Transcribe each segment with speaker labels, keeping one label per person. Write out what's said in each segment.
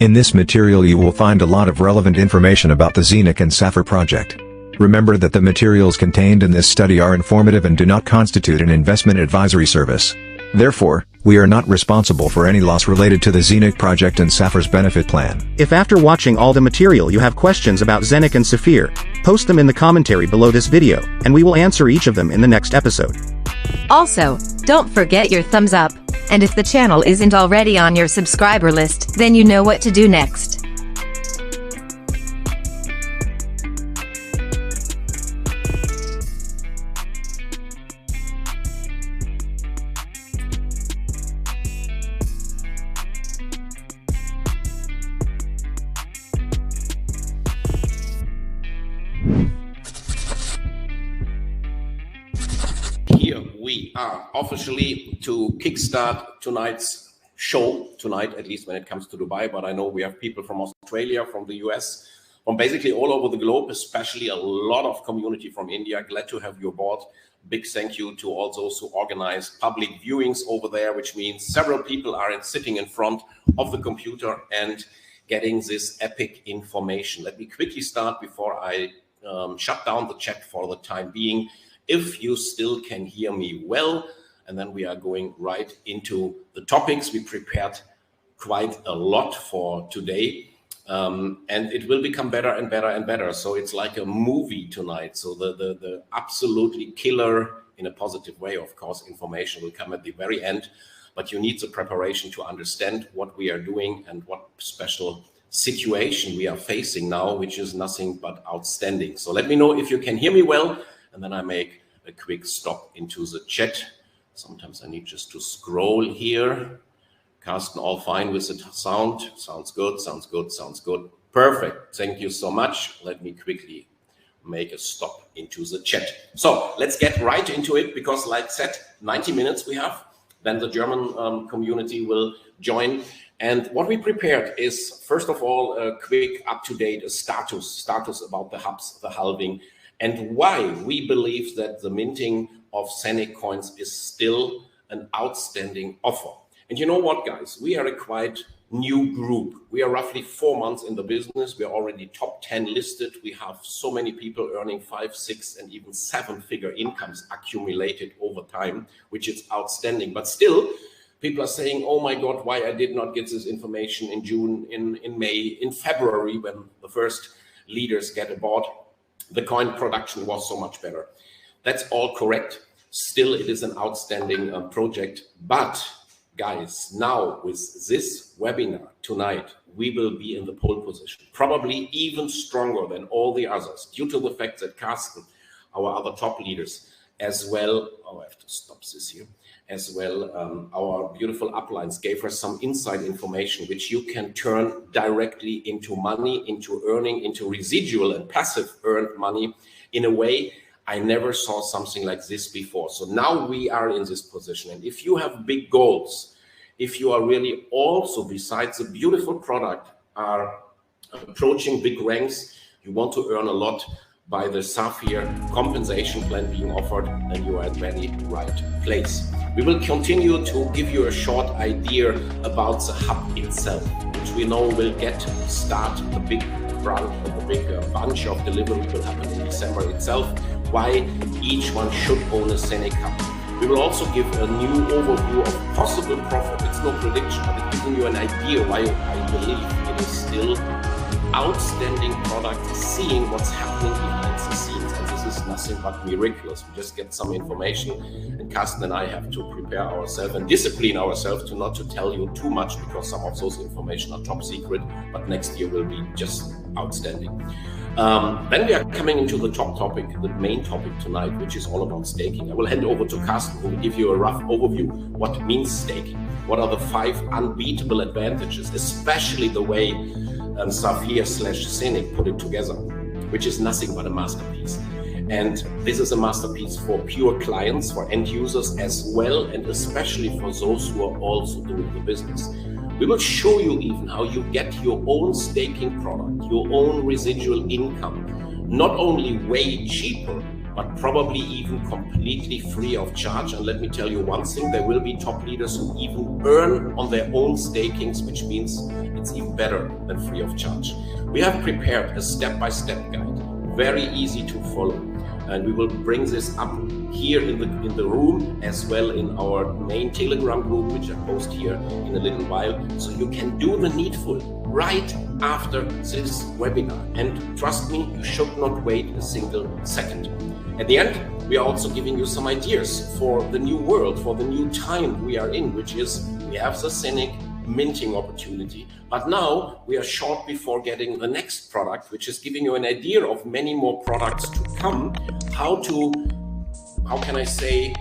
Speaker 1: In this material you will find a lot of relevant information about the Zeniq Safir project. Remember that the materials contained in this study are informative and do not constitute an investment advisory service. Therefore, we are not responsible for any loss related to the Zeniq project and Safir's benefit plan.
Speaker 2: If after watching all the material you have questions about Zeniq and Safir, post them in the commentary below this video, and we will answer each of them in the next episode.
Speaker 3: Also, don't forget your thumbs up, and if the channel isn't already on your subscriber list, then you know what to do next.
Speaker 4: Here we are officially to kickstart tonight's show, tonight at least when it comes to Dubai, but I know we have people from Australia, from the US, from basically all over the globe, especially a lot of community from India. Glad to have you aboard. Big thank you to all those who organize public viewings over there, which means several people are sitting in front of the computer and getting this epic information. Let me quickly start before I shut down the chat for the time being. If you still can hear me well, and then we are going right into the topics. We prepared quite a lot for today, and it will become better and better and better. So it's like a movie tonight. So the absolutely killer, in a positive way, of course, information will come at the very end, but you need the preparation to understand what we are doing and what special situation we are facing now, which is nothing but outstanding. So let me know if you can hear me well, and then I make a quick stop into the chat. Sometimes I need just to scroll here. Carsten, all fine with the sound? Sounds good, sounds good, sounds good. Perfect, thank you so much. Let me quickly make a stop into the chat. So let's get right into it, because like I said, 90 minutes we have, then the German community will join. And what we prepared is, first of all, a quick up-to-date status about the hubs, the halving, and why we believe that the minting of ZENIQ coins is still an outstanding offer. And you know what, guys? We are a quite new group. We are roughly 4 months in the business. We are already top 10 listed. We have so many people earning 5, 6, and even 7-figure incomes accumulated over time, which is outstanding. But still, people are saying, oh my God, why I did not get this information in June, in May, in February, when the first leaders get aboard. The coin production was so much better. That's all correct. Still, it is an outstanding project. But guys, now with this webinar tonight, we will be in the pole position, probably even stronger than all the others, due to the fact that Carsten, our other top leaders, as well, oh, I have to stop this here, as well, our beautiful uplines gave us some inside information, which you can turn directly into money, into earning, into residual and passive earned money in a way I never saw something like this before. So now we are in this position. And if you have big goals, if you are really also, besides the beautiful product, are approaching big ranks, you want to earn a lot by the Safir compensation plan being offered, then you are at the very right place. We will continue to give you a short idea about the hub itself, which we know will start the big branch, the big bunch of delivery will happen in December itself, why each one should own a ZENIQ hub. We will also give a new overview of possible profit. It's no prediction, but it's giving you an idea why I believe it is still outstanding product, seeing what's happening behind the scenes. And this is nothing but miraculous. We just get some information, and Carsten and I have to prepare ourselves and discipline ourselves to not to tell you too much, because some of those information are top secret, but next year will be just outstanding. Then we are coming into the top topic, the main topic tonight, which is all about staking. I will hand over to Carsten, who will give you a rough overview what means staking. What are the 5 unbeatable advantages, especially the way Safir/ZENIQ put it together, which is nothing but a masterpiece. And this is a masterpiece for pure clients, for end users as well, and especially for those who are also doing the business. We will show you even how you get your own staking product, your own residual income, not only way cheaper, but probably even completely free of charge. And let me tell you one thing, there will be top leaders who even earn on their own stakings, which means it's even better than free of charge. We have prepared a step-by-step guide, very easy to follow. And we will bring this up here in the room, as well in our main Telegram group, which I post here in a little while. So you can do the needful right after this webinar. And trust me, you should not wait a single second. At the end, we are also giving you some ideas for the new world, for the new time we are in, which is we have the ZENIQ minting opportunity, but now we are short before getting the next product, which is giving you an idea of many more products to come, how can I say,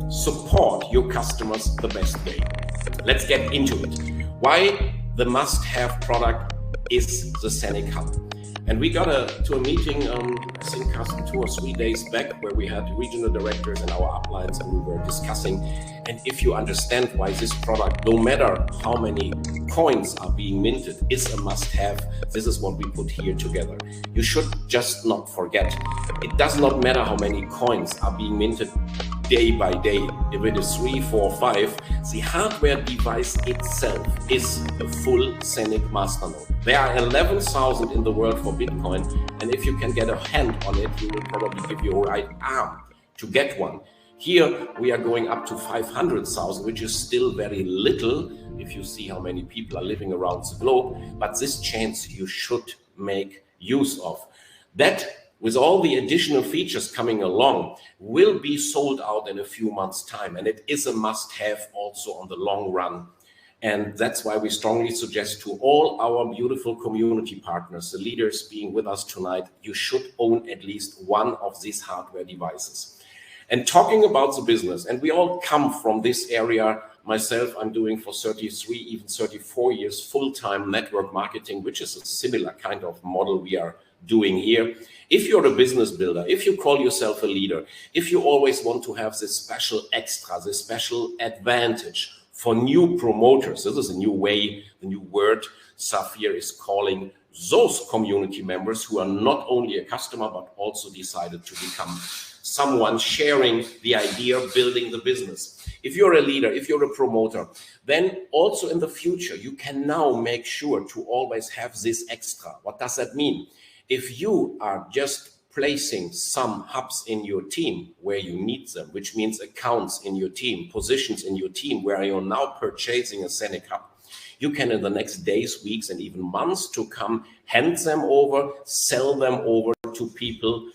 Speaker 4: support your customers the best way. Let's get into it. Why the must-have product is the ZENIQ Hub. And we got to a meeting, I think 2 or 3 days back, where we had regional directors and our uplines, and we were discussing. And if you understand why this product, no matter how many coins are being minted, is a must-have, this is what we put here together. You should just not forget, it does not matter how many coins are being minted day by day. If it is 3, 4, 5, the hardware device itself is a full ZENIQ masternode. There are 11,000 in the world for Bitcoin, and if you can get a hand on it, you will probably give your right arm to get one. Here we are going up to 500,000, which is still very little if you see how many people are living around the globe, but this chance you should make use of. That, with all the additional features coming along, will be sold out in a few months' time, and it is a must-have also on the long run. And that's why we strongly suggest to all our beautiful community partners, the leaders being with us tonight, you should own at least one of these hardware devices. And talking about the business, and we all come from this area. Myself, I'm doing for 33, even 34 years full-time network marketing, which is a similar kind of model we are doing here. If you're a business builder, if you call yourself a leader, if you always want to have this special extra, this special advantage for new promoters, this is a new way, the new word Safir is calling those community members who are not only a customer, but also decided to become someone sharing the idea of building the business. If you're a leader, if you're a promoter, then also in the future, you can now make sure to always have this extra. What does that mean? If you are just placing some hubs in your team where you need them, which means accounts in your team, positions in your team where you're now purchasing a ZENIQ hub, you can in the next days, weeks, and even months to come, hand them over, sell them over to people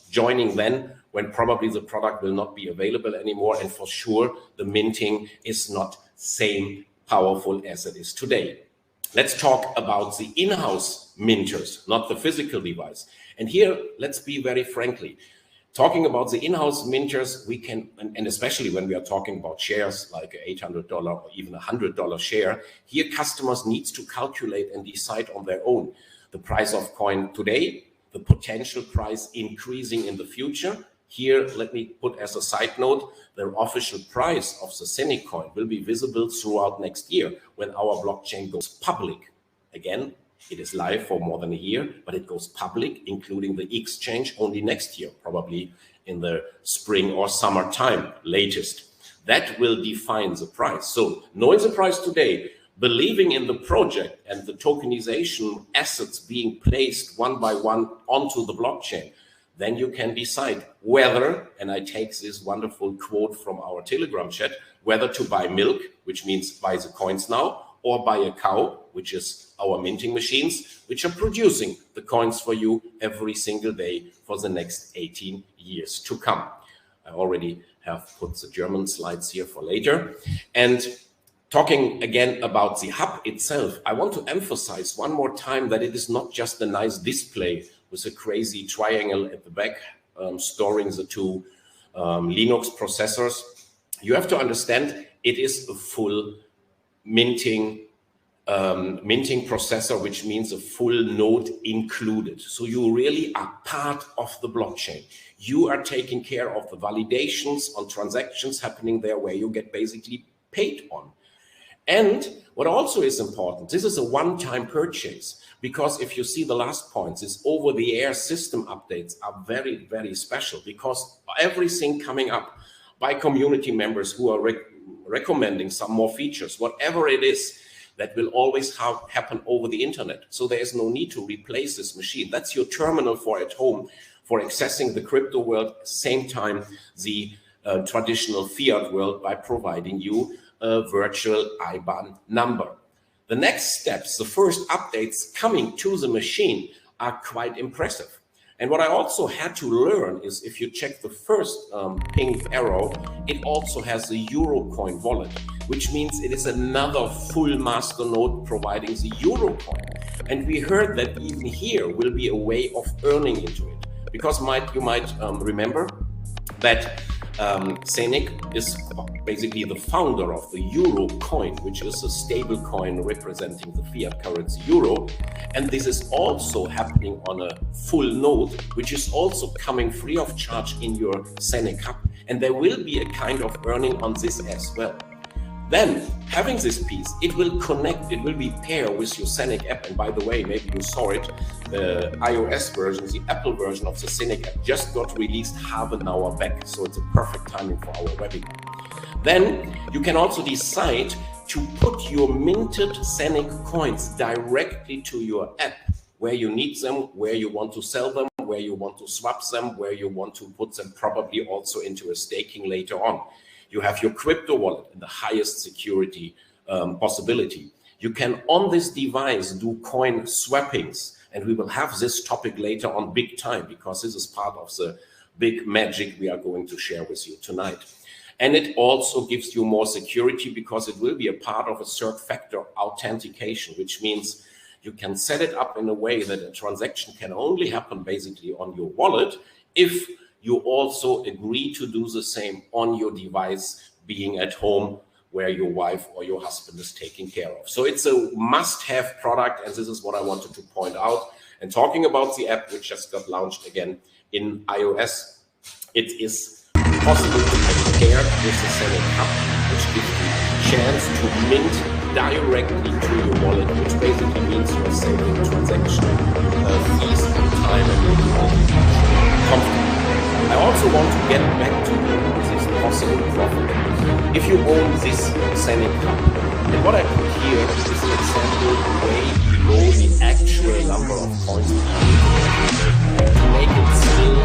Speaker 4: joining then when probably the product will not be available anymore. And for sure, the minting is not same powerful as it is today. Let's talk about the in-house minters, not the physical device. And here, let's be very frankly, talking about the in-house minters, we can, and especially when we are talking about shares like an $800 or even $100 share, here customers need to calculate and decide on their own the price of coin today, the potential price increasing in the future. Here, let me put as a side note, the official price of the ZENIQ coin will be visible throughout next year when our blockchain goes public. Again, it is live for more than a year, but it goes public, including the exchange, only next year, probably in the spring or summer time, latest. That will define the price. So knowing the price today, believing in the project and the tokenization assets being placed one by one onto the blockchain, then you can decide whether, and I take this wonderful quote from our Telegram chat, whether to buy milk, which means buy the coins now, or buy a cow, which is our minting machines, which are producing the coins for you every single day for the next 18 years to come. I already have put the German slides here for later. And talking again about the hub itself, I want to emphasize one more time that it is not just a nice display with a crazy triangle at the back storing the two Linux processors. You have to understand it is a full minting processor, which means a full node included. So you really are part of the blockchain. You are taking care of the validations on transactions happening there where you get basically paid on. And what also is important, this is a one-time purchase, because if you see the last points, is over-the-air system updates are very, very special, because everything coming up by community members who are recommending some more features, whatever it is, that will always happen over the internet. So there is no need to replace this machine. That's your terminal for at home, for accessing the crypto world, same time the traditional fiat world, by providing you a virtual IBAN number. The next steps, the first updates coming to the machine, are quite impressive. And what I also had to learn is, if you check the first pink arrow, it also has the Eurocoin wallet, which means it is another full masternode providing the Eurocoin. And we heard that even here will be a way of earning into it, because you might remember that Zeniq is basically the founder of the Euro coin, which is a stable coin representing the fiat currency euro. And this is also happening on a full node, which is also coming free of charge in your Zeniq hub. And there will be a kind of earning on this as well. Then, having this piece, it will connect, it will be paired with your Zeniq app. And by the way, maybe you saw it, the iOS version, the Apple version of the Zeniq app just got released half an hour back. So it's a perfect timing for our webinar. Then you can also decide to put your minted Zeniq coins directly to your app, where you need them, where you want to sell them, where you want to swap them, where you want to put them probably also into a staking later on. You have your crypto wallet in the highest security possibility. You can, on this device, do coin swappings. And we will have this topic later on big time, because this is part of the big magic we are going to share with you tonight. And it also gives you more security, because it will be a part of a third factor authentication, which means you can set it up in a way that a transaction can only happen basically on your wallet if you also agree to do the same on your device, being at home where your wife or your husband is taking care of. So it's a must-have product, and this is what I wanted to point out. And talking about the app, which just got launched again in iOS, it is possible to compare with the Zeniq Hub, which gives you a chance to mint directly to your wallet, which basically means you are saving transaction fees and time and making it comfortable. I also want to get back to this possible profit. If you own this Zeniq Hub, and what I put here is an example way below the actual number of coins to make it still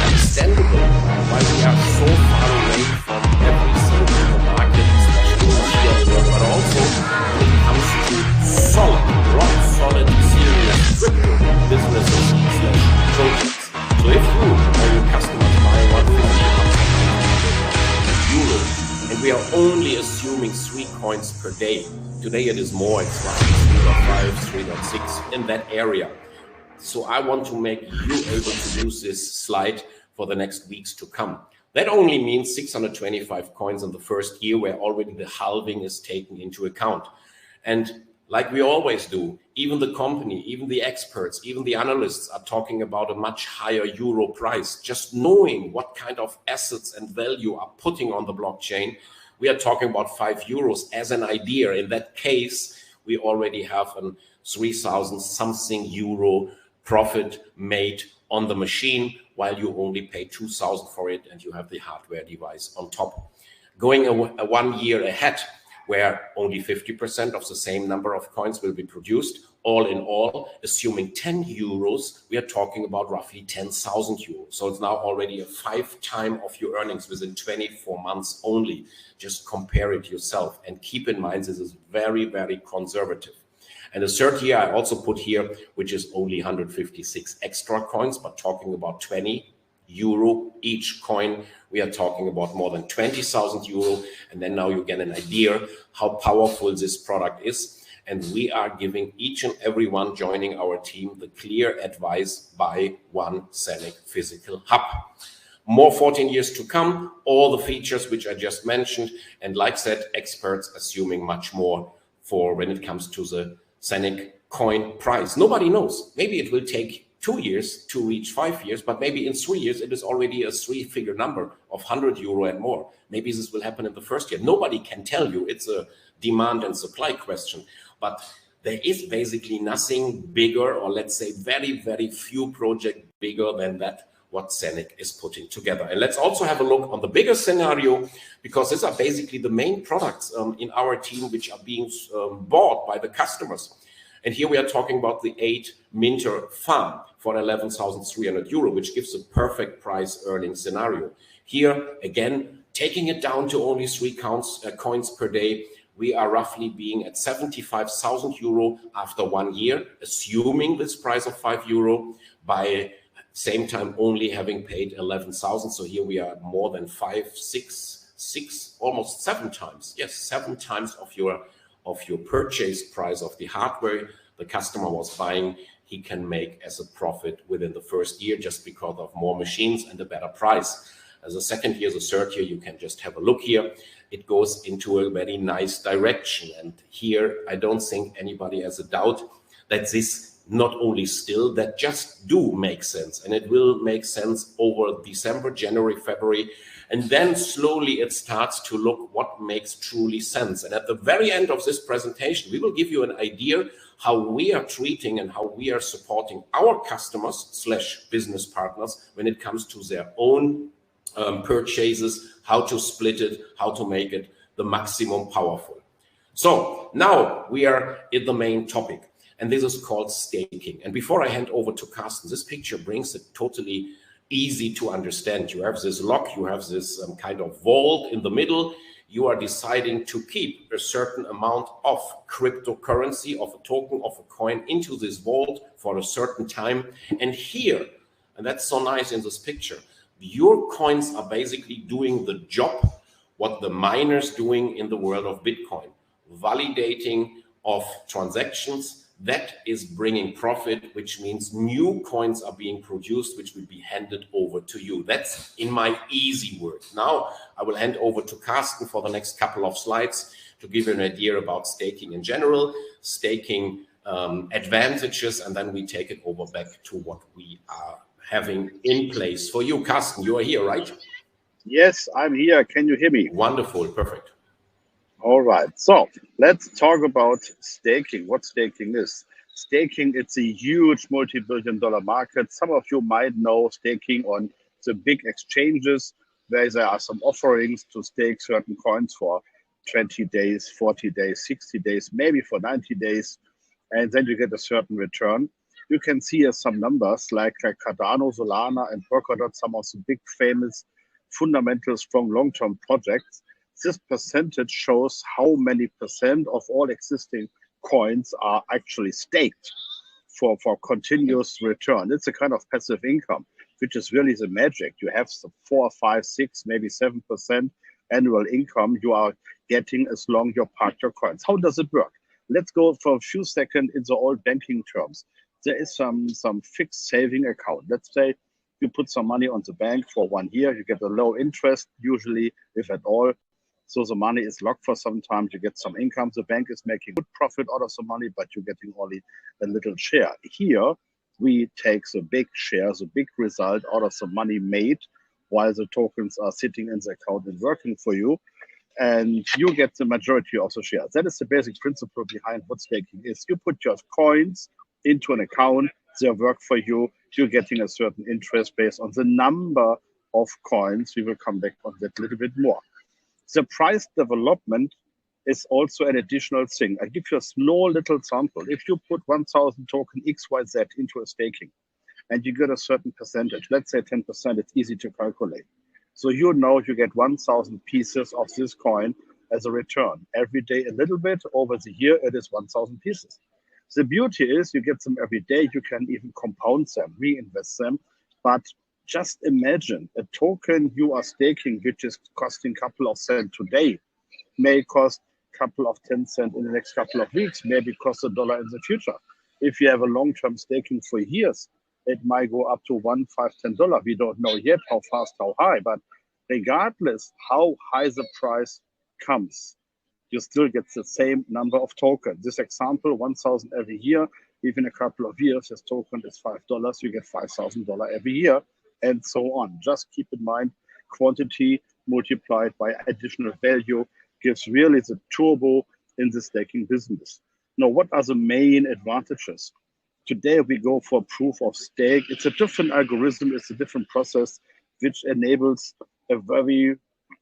Speaker 4: understandable, while we are so far away from everything in the market, especially in the fiat world, but also when it comes to solid, rock solid, serious crypto businesses/projects. So if you or your customers buy 150 euro, and we are only assuming 3 coins per day, today it is more, it's like 3.5, 3.6 in that area. So I want to make you able to use this slide for the next weeks to come. That only means 625 coins in the first year, where already the halving is taken into account. And like we always do, even the company, even the experts, even the analysts are talking about a much higher euro price. Just knowing what kind of assets and value are putting on the blockchain, we are talking about 5 euros as an idea. In that case, we already have a 3,000 something euro profit made on the machine, while you only pay 2,000 for it and you have the hardware device on top. Going a 1 year ahead, where only 50% of the same number of coins will be produced, all in all, assuming 10 euros, we are talking about roughly 10,000 euros. So it's now already a 5 times of your earnings within 24 months only. Just compare it yourself, and keep in mind this is very, very conservative. And the third year I also put here, which is only 156 extra coins, but talking about 20 euro each coin, we are talking about more than 20,000 euro. And then now you get an idea how powerful this product is. And we are giving each and every one joining our team the clear advice: buy one Zeniq physical hub. More 14 years to come, all the features which I just mentioned. And like I said, experts assuming much more for when it comes to the Zeniq coin price. Nobody knows. Maybe it will take 2 years to reach 5 years, but maybe in 3 years it is already a 3-figure number of 100 euro and more. Maybe this will happen in the first year. Nobody can tell you. It's a demand and supply question. But there is basically nothing bigger, or let's say very, very few projects bigger than that, what ZENIQ is putting together. And let's also have a look on the bigger scenario, because these are basically the main products in our team which are being bought by the customers. And here we are talking about the 8-minter farm for 11,300 euro, which gives a perfect price earning scenario. Here, again, taking it down to only 3 coins per day, we are roughly being at 75,000 euro after 1 year, assuming this price of 5 euro, by same time only having paid 11,000. So here we are more than 5, 6, almost 7 times. Yes, 7 times of your purchase price of the hardware the customer was buying, he can make as a profit within the first year, just because of more machines and a better price. As a second year, the third year, you can just have a look here. It goes into a very nice direction. And here, I don't think anybody has a doubt that this not only still, that just do make sense. And it will make sense over December, January, February. And then slowly it starts to look what makes truly sense. And at the very end of this presentation, we will give you an idea how we are treating and how we are supporting our customers / business partners when it comes to their own purchases, how to split it, how to make it the maximum powerful. So now we are in the main topic, and this is called staking. And before I hand over to Carsten, this picture brings it totally easy to understand. You have this lock, you have this kind of vault in the middle. You are deciding to keep a certain amount of cryptocurrency, of a token, of a coin into this vault for a certain time. And here, and that's so nice in this picture, your coins are basically doing the job what the miners doing in the world of Bitcoin, validating of transactions. That is bringing profit, which means new coins are being produced, which will be handed over to you. That's in my easy words. Now I will hand over to Carsten for the next couple of slides to give you an idea about staking in general, staking advantages, and then we take it over back to what we are having in place for you. Carsten, you are here, right?
Speaker 5: Yes, I'm here. Can you hear me?
Speaker 4: Wonderful, perfect.
Speaker 5: All right, so let's talk about staking, what staking is. Staking, it's a huge multi-billion-dollar market. Some of you might know staking on the big exchanges where there are some offerings to stake certain coins for 20 days, 40 days, 60 days, maybe for 90 days, and then you get a certain return. You can see here some numbers like Cardano, Solana, and Polkadot, some of the big famous fundamental strong long-term projects. This percentage shows how many percent of all existing coins are actually staked for continuous return. It's a kind of passive income, which is really the magic. You have some 4, 5, 6, maybe 7% annual income you are getting as long you park your coins. How does it work? Let's go for a few seconds in the old banking terms. There is some fixed saving account. Let's say you put some money on the bank for 1 year, you get a low interest, usually, if at all. So the money is locked for some time, you get some income. The bank is making good profit out of the money, but you're getting only a little share. Here, we take the big share, the big result out of the money made while the tokens are sitting in the account and working for you. And you get the majority of the shares. That is the basic principle behind what staking is. You put your coins into an account, they work for you, you're getting a certain interest based on the number of coins. We will come back on that a little bit more. The price development is also an additional thing. I give you a small little sample. If you put 1,000 token XYZ into a staking and you get a certain percentage, let's say 10%, it's easy to calculate. So you know you get 1,000 pieces of this coin as a return. Every day a little bit, over the year it is 1,000 pieces. The beauty is you get them every day, you can even compound them, reinvest them, but just imagine a token you are staking, which is costing a couple of cents today, may cost a couple of 10 cents in the next couple of weeks, maybe cost $1 in the future. If you have a long-term staking for years, it might go up to $1, $5, $10. We don't know yet how fast, how high, but regardless how high the price comes, you still get the same number of tokens. This example, 1,000 every year, even a couple of years, this token is $5, you get $5,000 every year, and so on. Just keep in mind, quantity multiplied by additional value gives really the turbo in the staking business. Now, what are the main advantages? Today, we go for proof of stake. It's a different algorithm, it's a different process, which enables a very,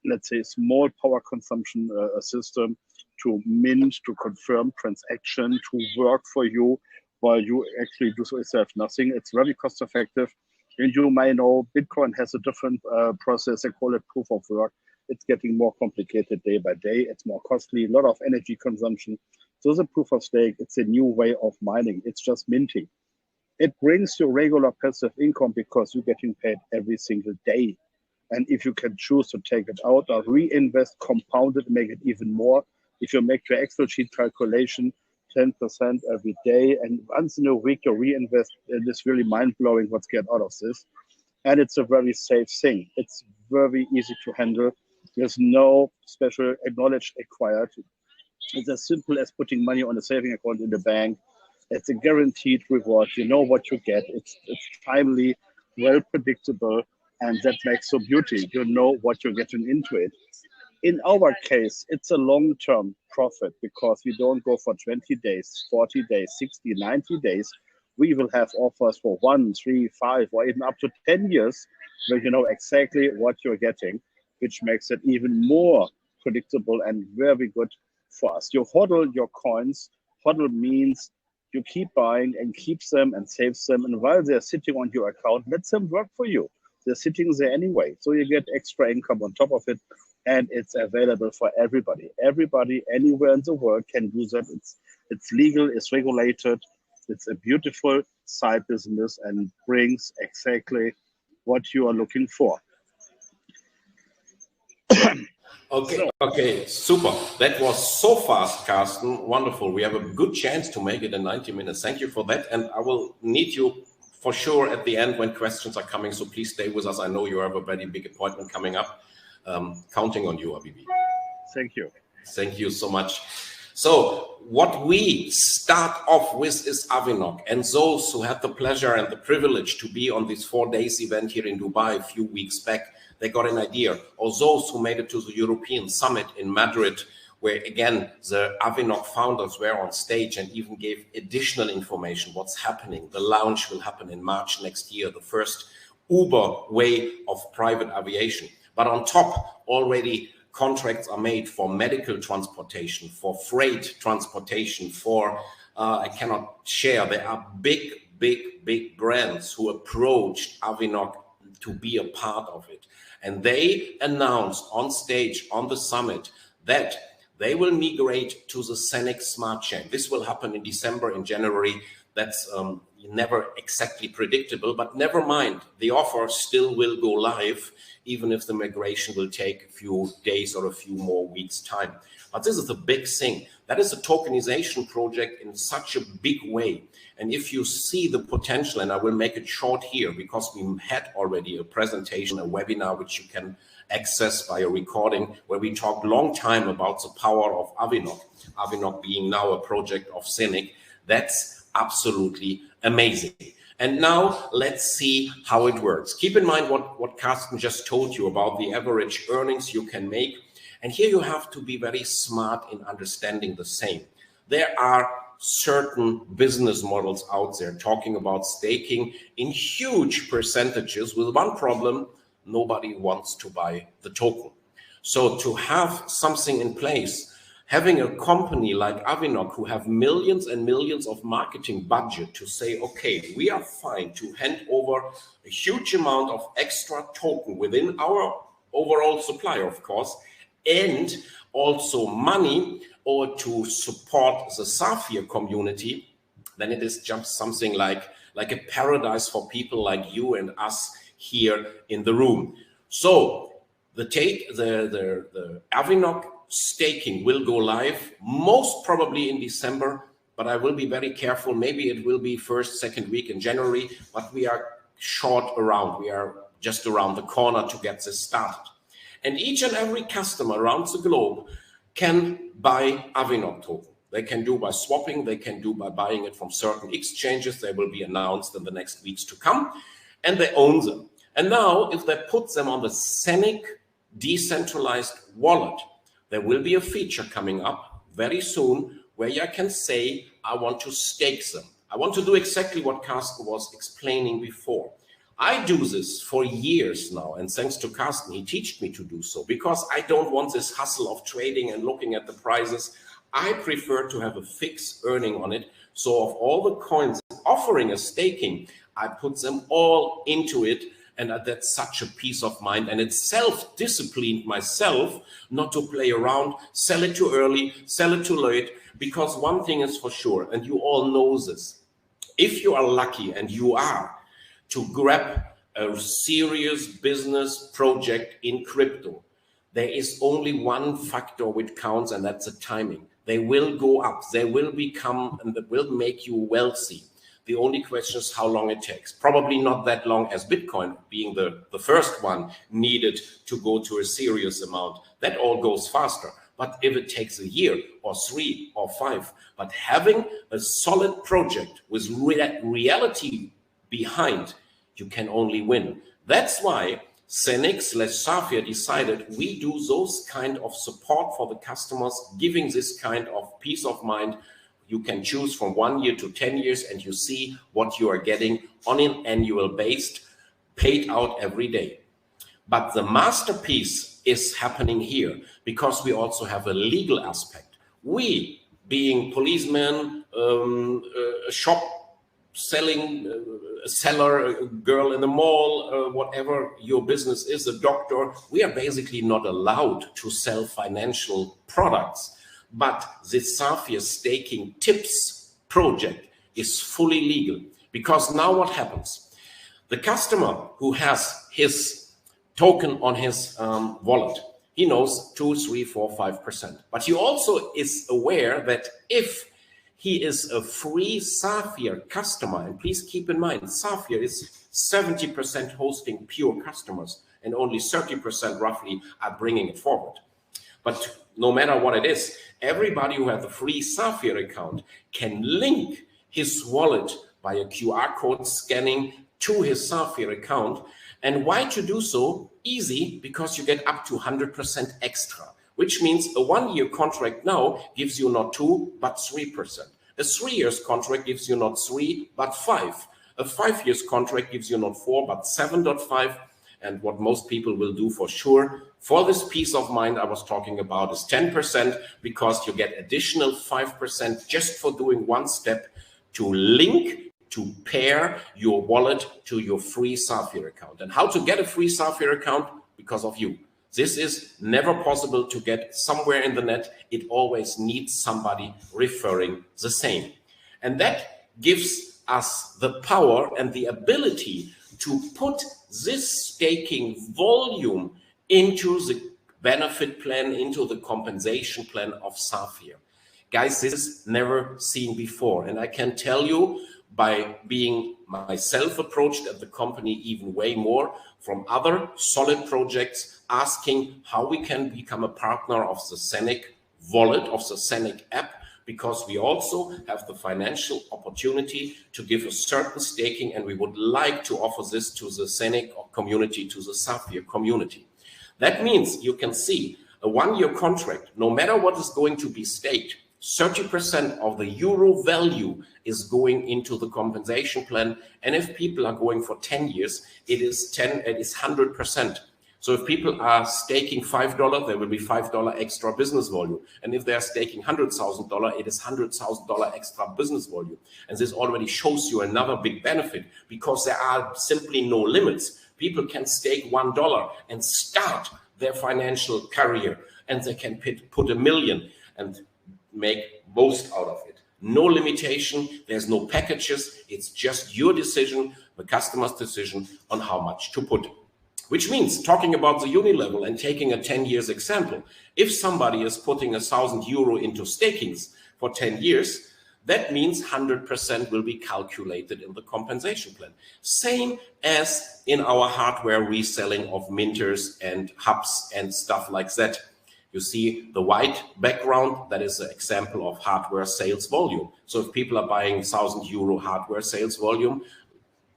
Speaker 5: let's say, small power consumption system to mint, to confirm transaction, to work for you while you actually do so yourself nothing. It's very cost effective. And you may know Bitcoin has a different process. They call it proof of work. It's getting more complicated day by day. It's more costly, a lot of energy consumption. So the proof of stake, it's a new way of mining. It's just minting. It brings you regular passive income because you're getting paid every single day. And if you can choose to take it out or reinvest, compound it, make it even more. If you make your Excel sheet calculation, 10% every day, and once in a week you reinvest, it's really mind-blowing what's get out of this. And it's a very safe thing. It's very easy to handle. There's no special knowledge acquired. It's as simple as putting money on a saving account in the bank. It's a guaranteed reward. You know what you get. It's timely, well predictable, and that makes the beauty. You know what you're getting into it. In our case, it's a long-term profit because we don't go for 20 days, 40 days, 60, 90 days. We will have offers for 1, 3, 5, or even up to 10 years where you know exactly what you're getting, which makes it even more predictable and very good for us. You hodl your coins. Hodl means you keep buying and keeps them and saves them. And while they're sitting on your account, let them work for you. They're sitting there anyway. So you get extra income on top of it. And it's available for everybody. Everybody, anywhere in the world can do that. It's legal, it's regulated. It's a beautiful side business and brings exactly what you are looking for.
Speaker 4: Okay, super. That was so fast, Carsten. Wonderful. We have a good chance to make it in 90 minutes. Thank you for that. And I will need you for sure at the end when questions are coming. So please stay with us. I know you have a very big appointment coming up. Counting on you, Abibi.
Speaker 5: Thank you.
Speaker 4: Thank you so much. So what we start off with is Avinoc, and those who had the pleasure and the privilege to be on this 4 days event here in Dubai a few weeks back, they got an idea. Or those who made it to the European Summit in Madrid, where again, the Avinoc founders were on stage and even gave additional information, what's happening. The launch will happen in March next year, the first Uber way of private aviation. But on top, already contracts are made for medical transportation, for freight transportation, for, I cannot share, there are big brands who approached Avinoc to be a part of it. And they announced on stage, on the summit, that they will migrate to the ZENIQ Smart Chain. This will happen in December, in January. That's never exactly predictable, but never mind. The offer still will go live, even if the migration will take a few days or a few more weeks' time. But this is the big thing. That is a tokenization project in such a big way. And if you see the potential, and I will make it short here because we had already a presentation, a webinar, which you can access by a recording, where we talked long time about the power of Avinoc, Avinoc being now a project of ZENIQ. That's absolutely amazing. And now let's see how it works. Keep in mind what Carsten just told you about the average earnings you can make. And here you have to be very smart in understanding the same. There are certain business models out there talking about staking in huge percentages with one problem: nobody wants to buy the token. So to have something in place, having a company like Avinoc who have millions and millions of marketing budget to say, okay, we are fine to hand over a huge amount of extra token within our overall supply, of course, and also money, or to support the Safir community, then it is just something like a paradise for people like you and us here in the room. So the Avinoc staking will go live most probably in December, but I will be very careful. Maybe it will be first, second week in January, but we are short around. We are just around the corner to get this started. And each and every customer around the globe can buy Avinoc token. They can do by swapping, they can do by buying it from certain exchanges. They will be announced in the next weeks to come, and they own them. And now, if they put them on the ZENIQ decentralized wallet, there will be a feature coming up very soon where you can say, I want to stake them. I want to do exactly what Carsten was explaining before. I do this for years now, and thanks to Carsten, he taught me to do so, because I don't want this hustle of trading and looking at the prices. I prefer to have a fixed earning on it. So of all the coins offering a staking, I put them all into it, and that's such a peace of mind. And it's self-disciplined myself not to play around, sell it too early, sell it too late, because one thing is for sure, and you all know this, if you are lucky, and you are, to grab a serious business project in crypto, there is only one factor which counts, and that's the timing. They will go up, they will become, and that will make you wealthy. The only question is how long it takes. Probably not that long as Bitcoin, being the first one, needed to go to a serious amount. That all goes faster. But if it takes a year or 3 or 5, but having a solid project with reality behind, you can only win. That's why Zeniq Safir decided we do those kind of support for the customers, giving this kind of peace of mind. You can choose from 1 year to 10 years, and you see what you are getting on an annual basis, paid out every day. But the masterpiece is happening here, because we also have a legal aspect. We, being policemen, a shop selling, a seller, a girl in the mall, whatever your business is, a doctor, we are basically not allowed to sell financial products. But the Safir staking tips project is fully legal, because now what happens? The customer who has his token on his wallet, he knows 2, 3, 4, 5%. But he also is aware that if he is a free Safir customer, and please keep in mind, Safir is 70% hosting pure customers, and only 30% roughly are bringing it forward. But no matter what it is, everybody who has a free Safir account can link his wallet by a QR code scanning to his Safir account. And why to do so? Easy, because you get up to 100% extra, which means a 1 year contract now gives you not 2, but 3%. A 3 years contract gives you not 3, but 5. A 5 years contract gives you not 4, but 7.5. And what most people will do for sure, for this peace of mind I was talking about, is 10%, because you get additional 5% just for doing one step to link, to pair your wallet to your free Safir account. And how to get a free Safir account? Because of you. This is never possible to get somewhere in the net. It always needs somebody referring the same. And that gives us the power and the ability to put this staking volume into the benefit plan, into the compensation plan of Safir. Guys, this is never seen before. And I can tell you, by being myself approached at the company even way more from other solid projects, asking how we can become a partner of the Zeniq wallet, of the Zeniq app, because we also have the financial opportunity to give a certain staking, and we would like to offer this to the Zeniq community, to the Safir community. That means you can see a 1 year contract, no matter what is going to be staked, 30% of the euro value is going into the compensation plan. And if people are going for 10 years, it is 100%. So if people are staking $5, there will be $5 extra business volume. And if they are staking $100,000, it is $100,000 extra business volume. And this already shows you another big benefit, because there are simply no limits. People can stake $1 and start their financial career, and they can put $1 million and make most out of it. No limitation, there's no packages, it's just your decision, the customer's decision on how much to put. Which means, talking about the uni level and taking a 10 years example, if somebody is putting €1,000 into stakings for 10 years, that means 100% will be calculated in the compensation plan. Same as in our hardware reselling of minters and hubs and stuff like that. You see the white background, that is an example of hardware sales volume. So if people are buying €1,000 hardware sales volume,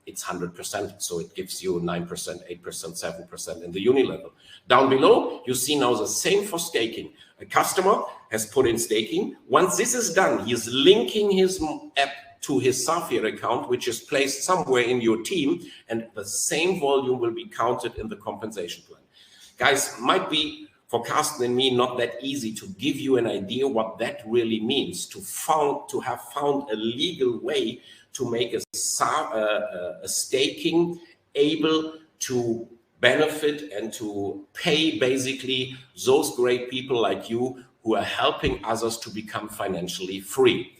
Speaker 4: it's 100%. So it gives you 9%, 8%, 7% in the uni level. Down below, you see now the same for staking. A customer has put in staking. Once this is done, he is linking his app to his Safir account, which is placed somewhere in your team, and the same volume will be counted in the compensation plan. Guys, might be for Carsten and me not that easy to give you an idea what that really means, to have found a legal way to make a staking able to benefit and to pay basically those great people like you who are helping others to become financially free.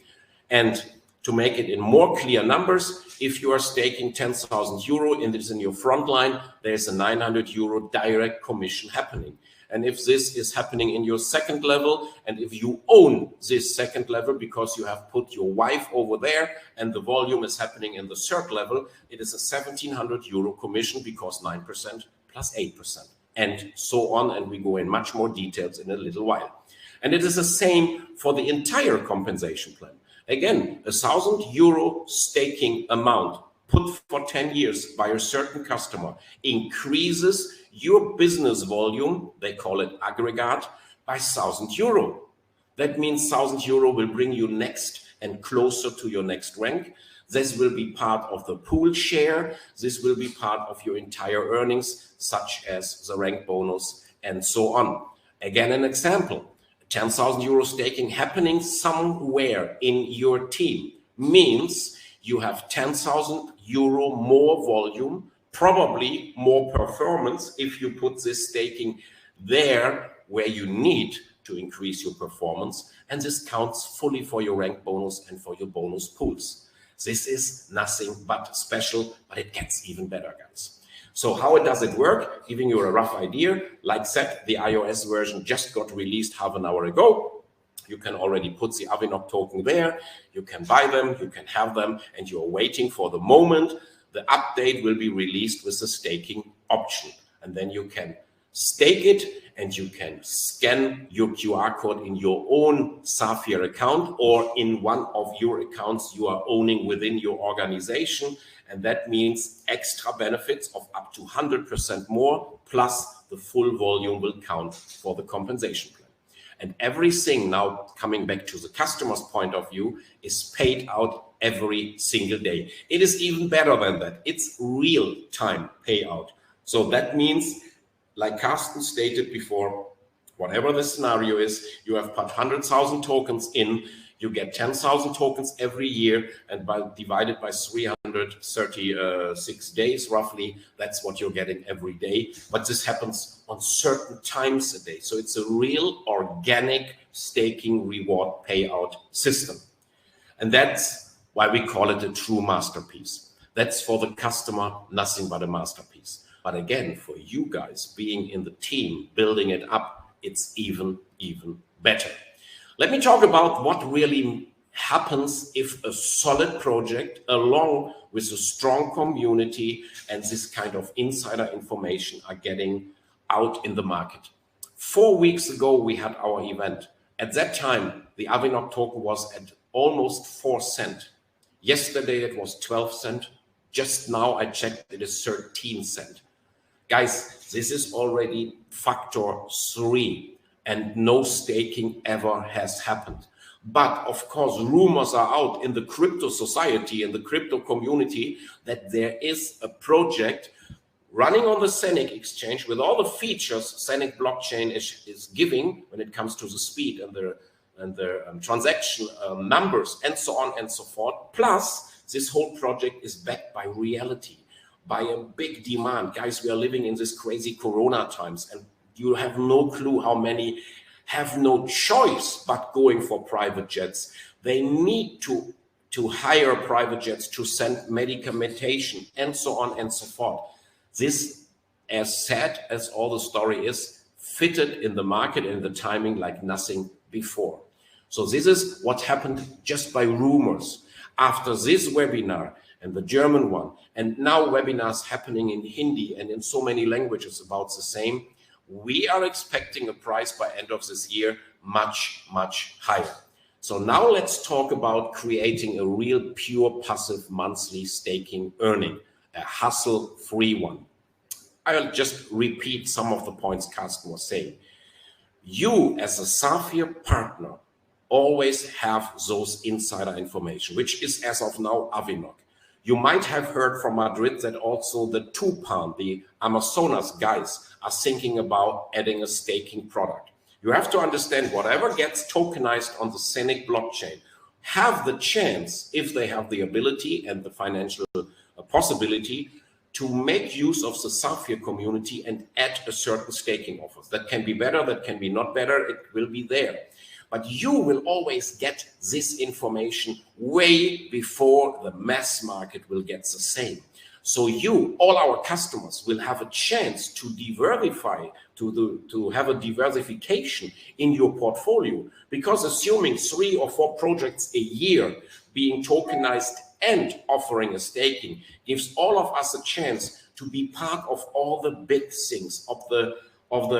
Speaker 4: And to make it in more clear numbers, if you are staking 10,000 euro and it's in your front line, there's a 900 euro direct commission happening. And if this is happening in your second level, and if you own this second level because you have put your wife over there and the volume is happening in the third level, it is a 1,700 euro commission because 9% plus 8%, and so on. And we go in much more details in a little while. And it is the same for the entire compensation plan. Again, 1,000 euro staking amount put for 10 years by a certain customer increases your business volume, they call it aggregate, by 1,000 euro. That means 1,000 euro will bring you next and closer to your next rank. This will be part of the pool share. This will be part of your entire earnings, such as the rank bonus and so on. Again, an example. 10,000 euro staking happening somewhere in your team means you have 10,000 euro more volume, probably more performance if you put this staking there where you need to increase your performance. And this counts fully for your rank bonus and for your bonus pools. This is nothing but special, but it gets even better, guys. So how does it work? Giving you a rough idea. Like said, the iOS version just got released half an hour ago. You can already put the Avinoc token there. You can buy them, you can have them, and you're waiting for the moment the update will be released with the staking option. And then you can stake it and you can scan your QR code in your own Safir account or in one of your accounts you are owning within your organization. And that means extra benefits of up to 100% more, plus the full volume will count for the compensation plan. And everything, now coming back to the customer's point of view, is paid out every single day. It is even better than that. It's real-time payout. So that means, like Carsten stated before, whatever the scenario is, you have put 100,000 tokens in, you get 10,000 tokens every year, and divided by 336 days roughly, that's what you're getting every day. But this happens on certain times a day. So it's a real organic staking reward payout system. And that's why we call it a true masterpiece. That's for the customer, nothing but a masterpiece. But again, for you guys being in the team, building it up, it's even better. Let me talk about what really happens if a solid project, along with a strong community and this kind of insider information, are getting out in the market. 4 weeks ago, we had our event. At that time, the Avinoc token was at almost 4 cents. Yesterday, it was 12 cents. Just now, I checked, it is 13 cents. Guys, this is already factor 3. And no staking ever has happened. But of course, rumors are out in the crypto society, in the crypto community, that there is a project running on the Zeniq exchange with all the features Zeniq blockchain is giving when it comes to the speed and the transaction numbers and so on and so forth. Plus, this whole project is backed by reality, by a big demand. Guys, we are living in this crazy Corona times, and you have no clue how many have no choice but going for private jets. They need to hire private jets to send medication and so on and so forth. This, as sad as all the story is, fitted in the market and the timing like nothing before. So this is what happened just by rumors. After this webinar and the German one, and now webinars happening in Hindi and in so many languages about the same, we are expecting a price by end of this year much higher. So now let's talk about creating a real pure passive monthly staking earning. a hassle-free one. I'll just repeat some of the points Carsten was saying. You as a Safir partner always have those insider information, which is as of now Avinoc. You might have heard from Madrid that also the Tupan, the Amazonas guys, are thinking about adding a staking product. You have to understand whatever gets tokenized on the ZENIQ blockchain have the chance, if they have the ability and the financial possibility, to make use of the Safir community and add a certain staking offers. That can be better, that can be not better, it will be there. But you will always get this information way before the mass market will get the same. So you, all our customers, will have a chance to diversify, to have a diversification in your portfolio, because assuming 3 or 4 projects a year being tokenized and offering a staking gives all of us a chance to be part of all the big things of the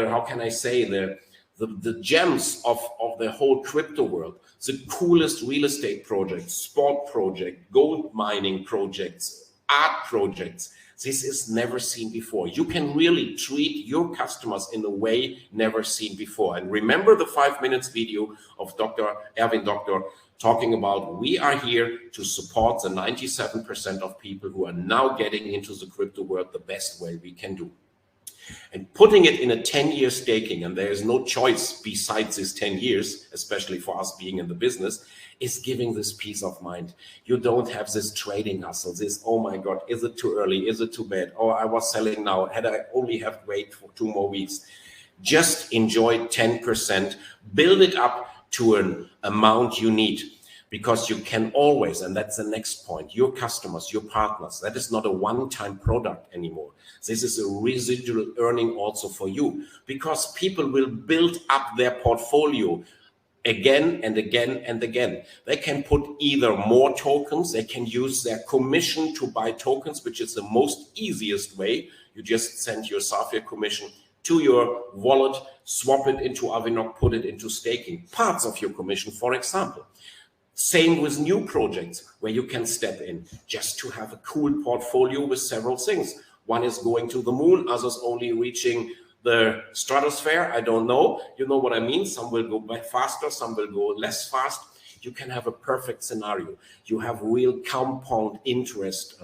Speaker 4: how can I say, the gems of the whole crypto world, the coolest real estate projects, sport project, gold mining projects, art projects. This is never seen before. You can really treat your customers in a way never seen before. And remember the 5 minutes video of Dr. Erwin Doctor talking about we are here to support the 97% of people who are now getting into the crypto world the best way we can do. And putting it in a 10-year staking, and there is no choice besides this 10 years, especially for us being in the business, is giving this peace of mind. You don't have this trading hustle, this, oh my God, is it too early? Is it too bad? Oh, I was selling now. Had I only have to wait for 2 more weeks? Just enjoy 10%, build it up to an amount you need. Because you can always, and that's the next point, your customers, your partners, that is not a one-time product anymore. This is a residual earning also for you, because people will build up their portfolio again and again and again. They can put either more tokens, they can use their commission to buy tokens, which is the most easiest way. You just send your Safir commission to your wallet, swap it into Avinoc, put it into staking, parts of your commission, for example. Same with new projects where you can step in just to have a cool portfolio with several things. One is going to the moon, others only reaching the stratosphere. I don't know. You know what I mean? Some will go back faster, some will go less fast. You can have a perfect scenario. You have real compound interest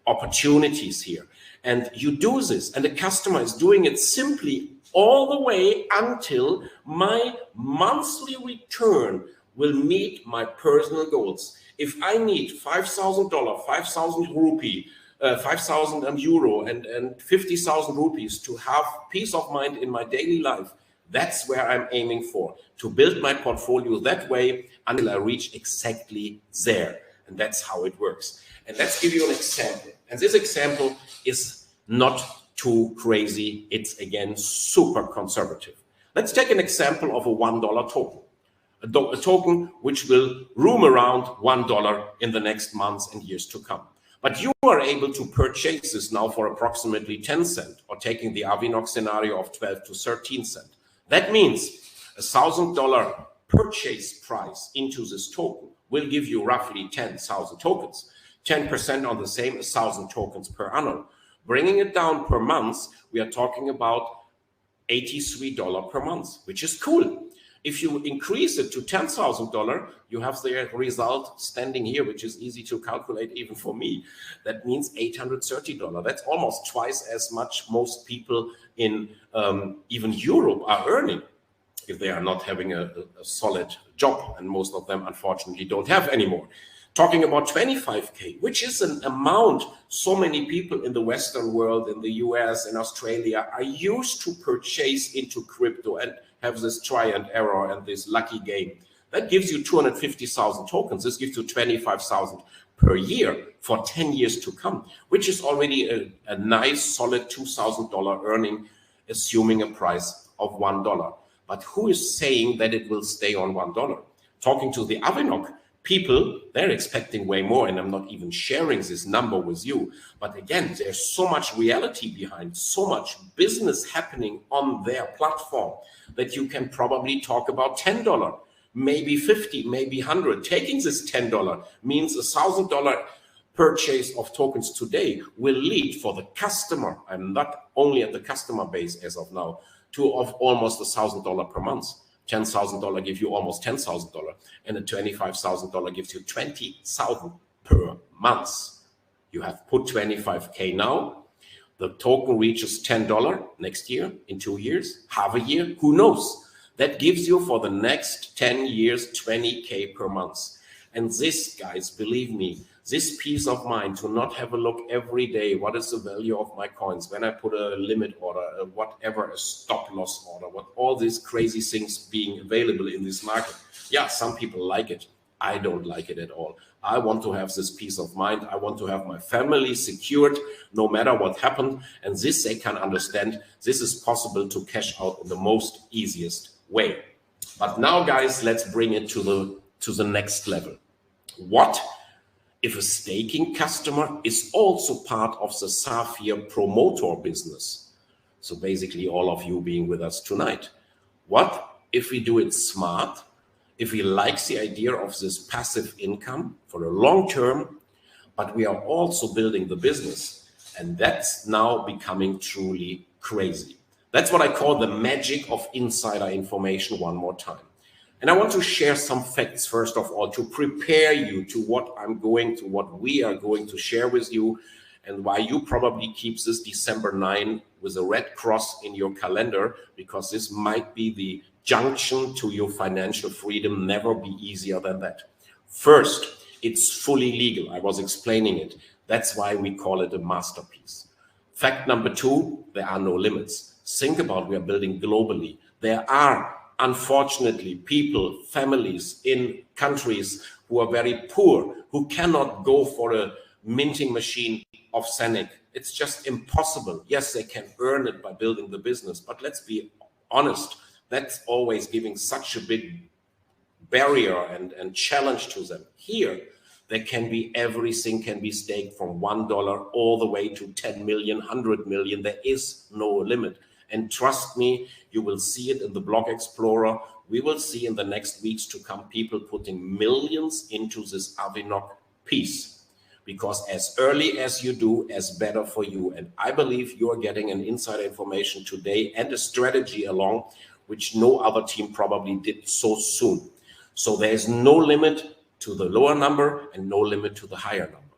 Speaker 4: opportunities here. And you do this, and the customer is doing it simply all the way until my monthly return will meet my personal goals. If I need $5,000, 5,000 rupee, 5,000 euro and 50,000 rupees to have peace of mind in my daily life, that's where I'm aiming for, to build my portfolio that way until I reach exactly there. And that's how it works. And let's give you an example. And this example is not too crazy. It's again, super conservative. Let's take an example of a $1 token. A token which will roam around $1 in the next months and years to come. But you are able to purchase this now for approximately 10 cents, or taking the Avinoc scenario of 12 to 13 cents. That means a $1,000 purchase price into this token will give you roughly 10,000 tokens. 10% on the same, 1,000 tokens per annum. Bringing it down per month, we are talking about $83 per month, which is cool. If you increase it to $10,000, you have the result standing here, which is easy to calculate even for me. That means $830. That's almost twice as much most people in even Europe are earning, if they are not having a solid job, and most of them unfortunately don't have anymore. Talking about 25K, which is an amount so many people in the Western world, in the US, in Australia, are used to purchase into crypto and have this try and error and this lucky game. That gives you 250,000 tokens. This gives you 25,000 per year for 10 years to come, which is already a nice solid $2,000 earning, assuming a price of $1. But who is saying that it will stay on $1? Talking to the Avinoc people, they're expecting way more, and I'm not even sharing this number with you. But again, there's so much reality behind, so much business happening on their platform that you can probably talk about $10, maybe $50, maybe $100. Taking this $10 means $1,000 purchase of tokens today will lead for the customer, I'm not only at the customer base as of now, to of almost $1,000 per month. $10,000 gives you almost $10,000, and a $25,000 gives you $20,000 per month. You have put 25K now. The token reaches $10 next year, in 2 years, half a year, who knows? That gives you for the next 10 years, 20K per month. And this, guys, believe me, this peace of mind to not have a look every day, what is the value of my coins, when I put a limit order, whatever, a stop loss order, what all these crazy things being available in this market. Yeah, some people like it. I don't like it at all. I want to have this peace of mind. I want to have my family secured no matter what happened. And this they can understand. This is possible to cash out in the most easiest way. But now, guys, let's bring it to the next level. What if a staking customer is also part of the Safir promoter business? So basically all of you being with us tonight. What if we do it smart? If we like the idea of this passive income for a long term, but we are also building the business, and that's now becoming truly crazy. That's what I call the magic of insider information one more time. And I want to share some facts, first of all, to prepare you to what we are going to share with you, and why you probably keep this December 9 with a red cross in your calendar, because this might be the junction to your financial freedom. Never be easier than that. First, it's fully legal. I was explaining it. That's why we call it a masterpiece. Fact number 2, there are no limits. Think about, we are building globally. There are, unfortunately, people, families in countries who are very poor, who cannot go for a minting machine of ZENIQ. It's just impossible. Yes, they can earn it by building the business, but let's be honest, that's always giving such a big barrier and challenge to them. Here, there can be, everything can be staked from $1 all the way to 10 million, 100 million. There is no limit. And trust me, you will see it in the Block Explorer. We will see in the next weeks to come people putting millions into this Avinoc piece. Because as early as you do, as better for you. And I believe you're getting an insider information today and a strategy along, which no other team probably did so soon. So there's no limit to the lower number and no limit to the higher number.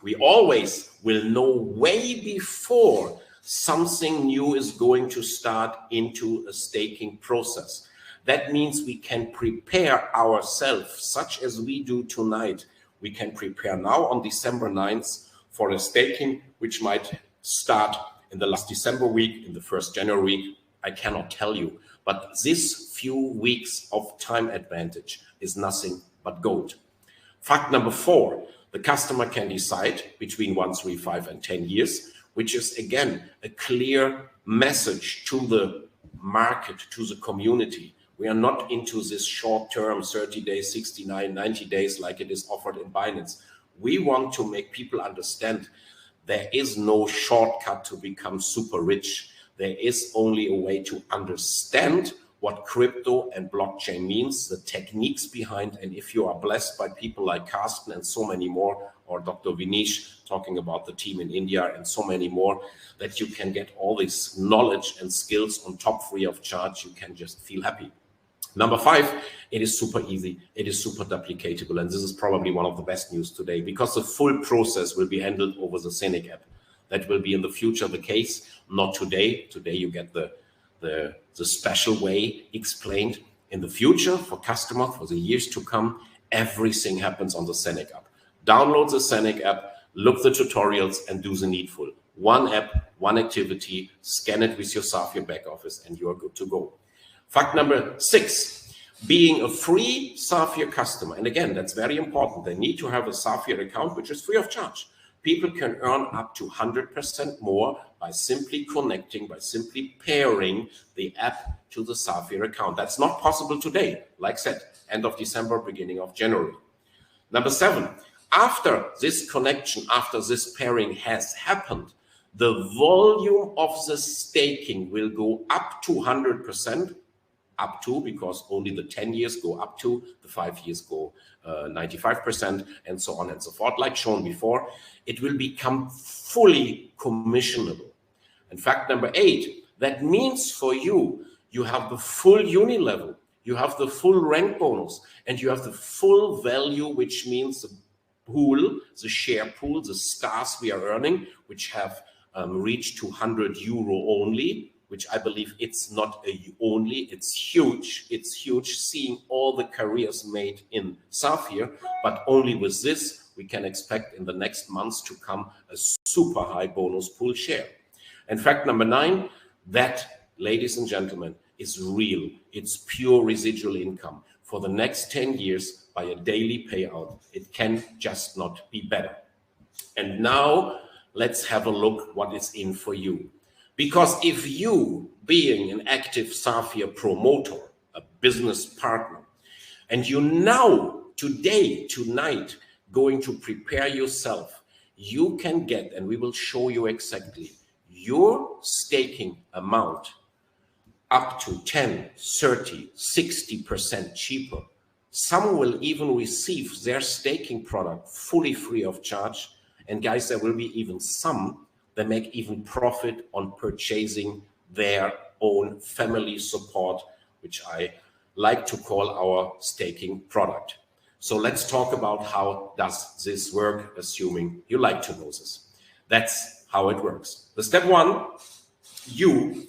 Speaker 4: We always will know way before something new is going to start into a staking process. That means we can prepare ourselves, such as we do tonight. We can prepare now on December 9th for a staking, which might start in the last December week, in the first January week. I cannot tell you, but this few weeks of time advantage is nothing but gold. Fact number 4, the customer can decide between 1, 3, 5, and 10 years, which is again a clear message to the market, to the community. We are not into this short-term 30 days, 69, 90 days like it is offered in Binance. We want to make people understand there is no shortcut to become super rich. There is only a way to understand what crypto and blockchain means, the techniques behind, and if you are blessed by people like Carsten and so many more, or Dr. Vinish talking about the team in India and so many more, that you can get all this knowledge and skills on top free of charge, you can just feel happy. Number 5, it is super easy. It is super duplicatable. And this is probably one of the best news today, because the full process will be handled over the Zeniq app. That will be in the future the case, not today. Today you get the special way explained. In the future, for customers, for the years to come, everything happens on the Zeniq app. Download the Zeniq app, look the tutorials, and do the needful. One app, one activity, scan it with your Safir back office, and you are good to go. Fact number 6, being a free Safir customer. And again, that's very important. They need to have a Safir account, which is free of charge. People can earn up to 100% more by simply connecting, by simply pairing the app to the Safir account. That's not possible today, like I said, end of December, beginning of January. Number 7, after this connection, after this pairing has happened, the volume of the staking will go up to 100%. up to, because only the 10 years go up to, the 5 years go 95%, and so on and so forth, like shown before. It will become fully commissionable. And fact number 8, that means for you, you have the full uni level, you have the full rank bonus, and you have the full value, which means the pool, the share pool, the stars we are earning, which have reached to €100 only, which I believe it's not a only, it's huge. It's huge seeing all the careers made in Safir, but only with this, we can expect in the next months to come a super high bonus pool share. And fact number 9, that, ladies and gentlemen, is real. It's pure residual income for the next 10 years by a daily payout. It can just not be better. And now let's have a look what is in for you. Because if you, being an active Safir promoter, a business partner, and you now, today, tonight, going to prepare yourself, you can get, and we will show you exactly, your staking amount up to 10, 30, 60% cheaper. Some will even receive their staking product fully free of charge. And guys, there will be even some that make even profit on purchasing their own family support, which I like to call our staking product. So let's talk about how does this work, assuming you like to know this. That's how it works. The step 1, you,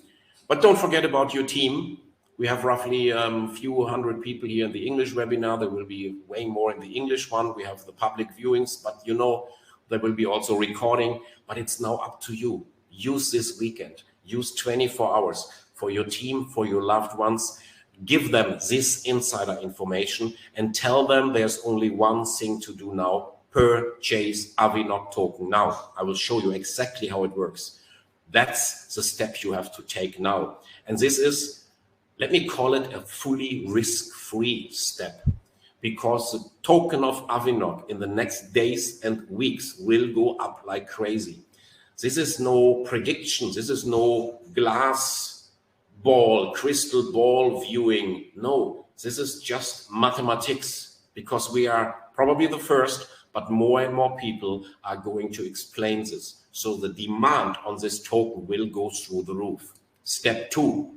Speaker 4: but don't forget about your team. We have roughly a few hundred people here in the English webinar. There will be way more in the English one. We have the public viewings, but you know, there will be also recording, but it's now up to you. Use this weekend, use 24 hours for your team, for your loved ones. Give them this insider information and tell them there's only one thing to do now: purchase Avinoc token now. I will show you exactly how it works. That's the step you have to take now. And this is, let me call it, a fully risk-free step, because the token of Avinoc in the next days and weeks will go up like crazy. This is no prediction. This is no glass ball, crystal ball viewing. No, this is just mathematics, because we are probably the first, but more and more people are going to explain this. So the demand on this token will go through the roof. Step 2,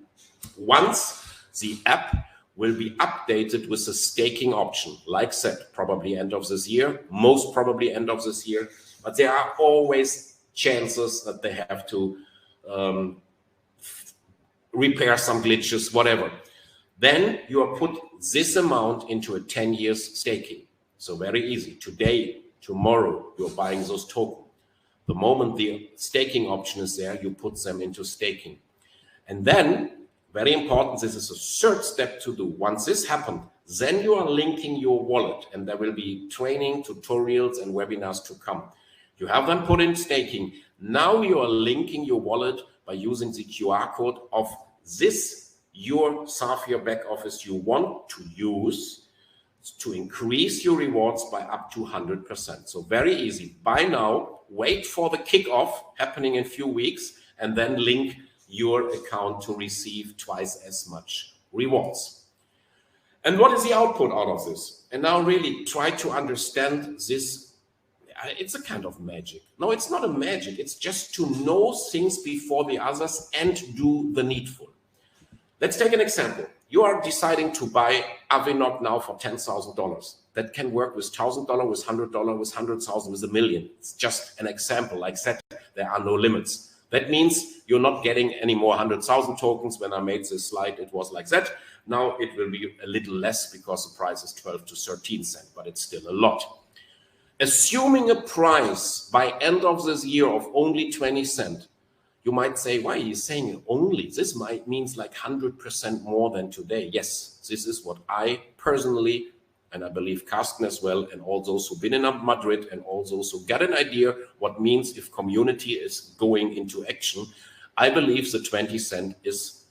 Speaker 4: once the app will be updated with the staking option, like said, probably end of this year, most probably end of this year, but there are always chances that they have to repair some glitches, whatever. Then you are put this amount into a 10 years staking. So very easy. Today, tomorrow, you're buying those tokens. The moment the staking option is there, you put them into staking. And then, very important, this is a third step to do. Once this happened, then you are linking your wallet, and there will be training, tutorials, and webinars to come. You have them put in staking. Now you are linking your wallet by using the QR code of this, your Safir back office you want to use to increase your rewards by up to 100%. So very easy. Buy now, wait for the kickoff happening in a few weeks, and then link your account to receive twice as much rewards. And what is the output out of this? And now really try to understand this. It's a kind of magic. No, it's not a magic. It's just to know things before the others and do the needful. Let's take an example. You are deciding to buy Avinoc now for $10,000. That can work with $1,000, with $100, with $100,000, with $1 million. It's just an example. Like said, there are no limits. That means you're not getting any more 100,000 tokens. When I made this slide, it was like that. Now it will be a little less because the price is 12 to 13 cents, but it's still a lot. Assuming a price by end of this year of only 20 cents, you might say, why are you saying only? This might means like 100% more than today. Yes, this is what I personally, and I believe Carsten as well, and all those who've been in Madrid and all those who get an idea what means if community is going into action. I believe the 20 cent is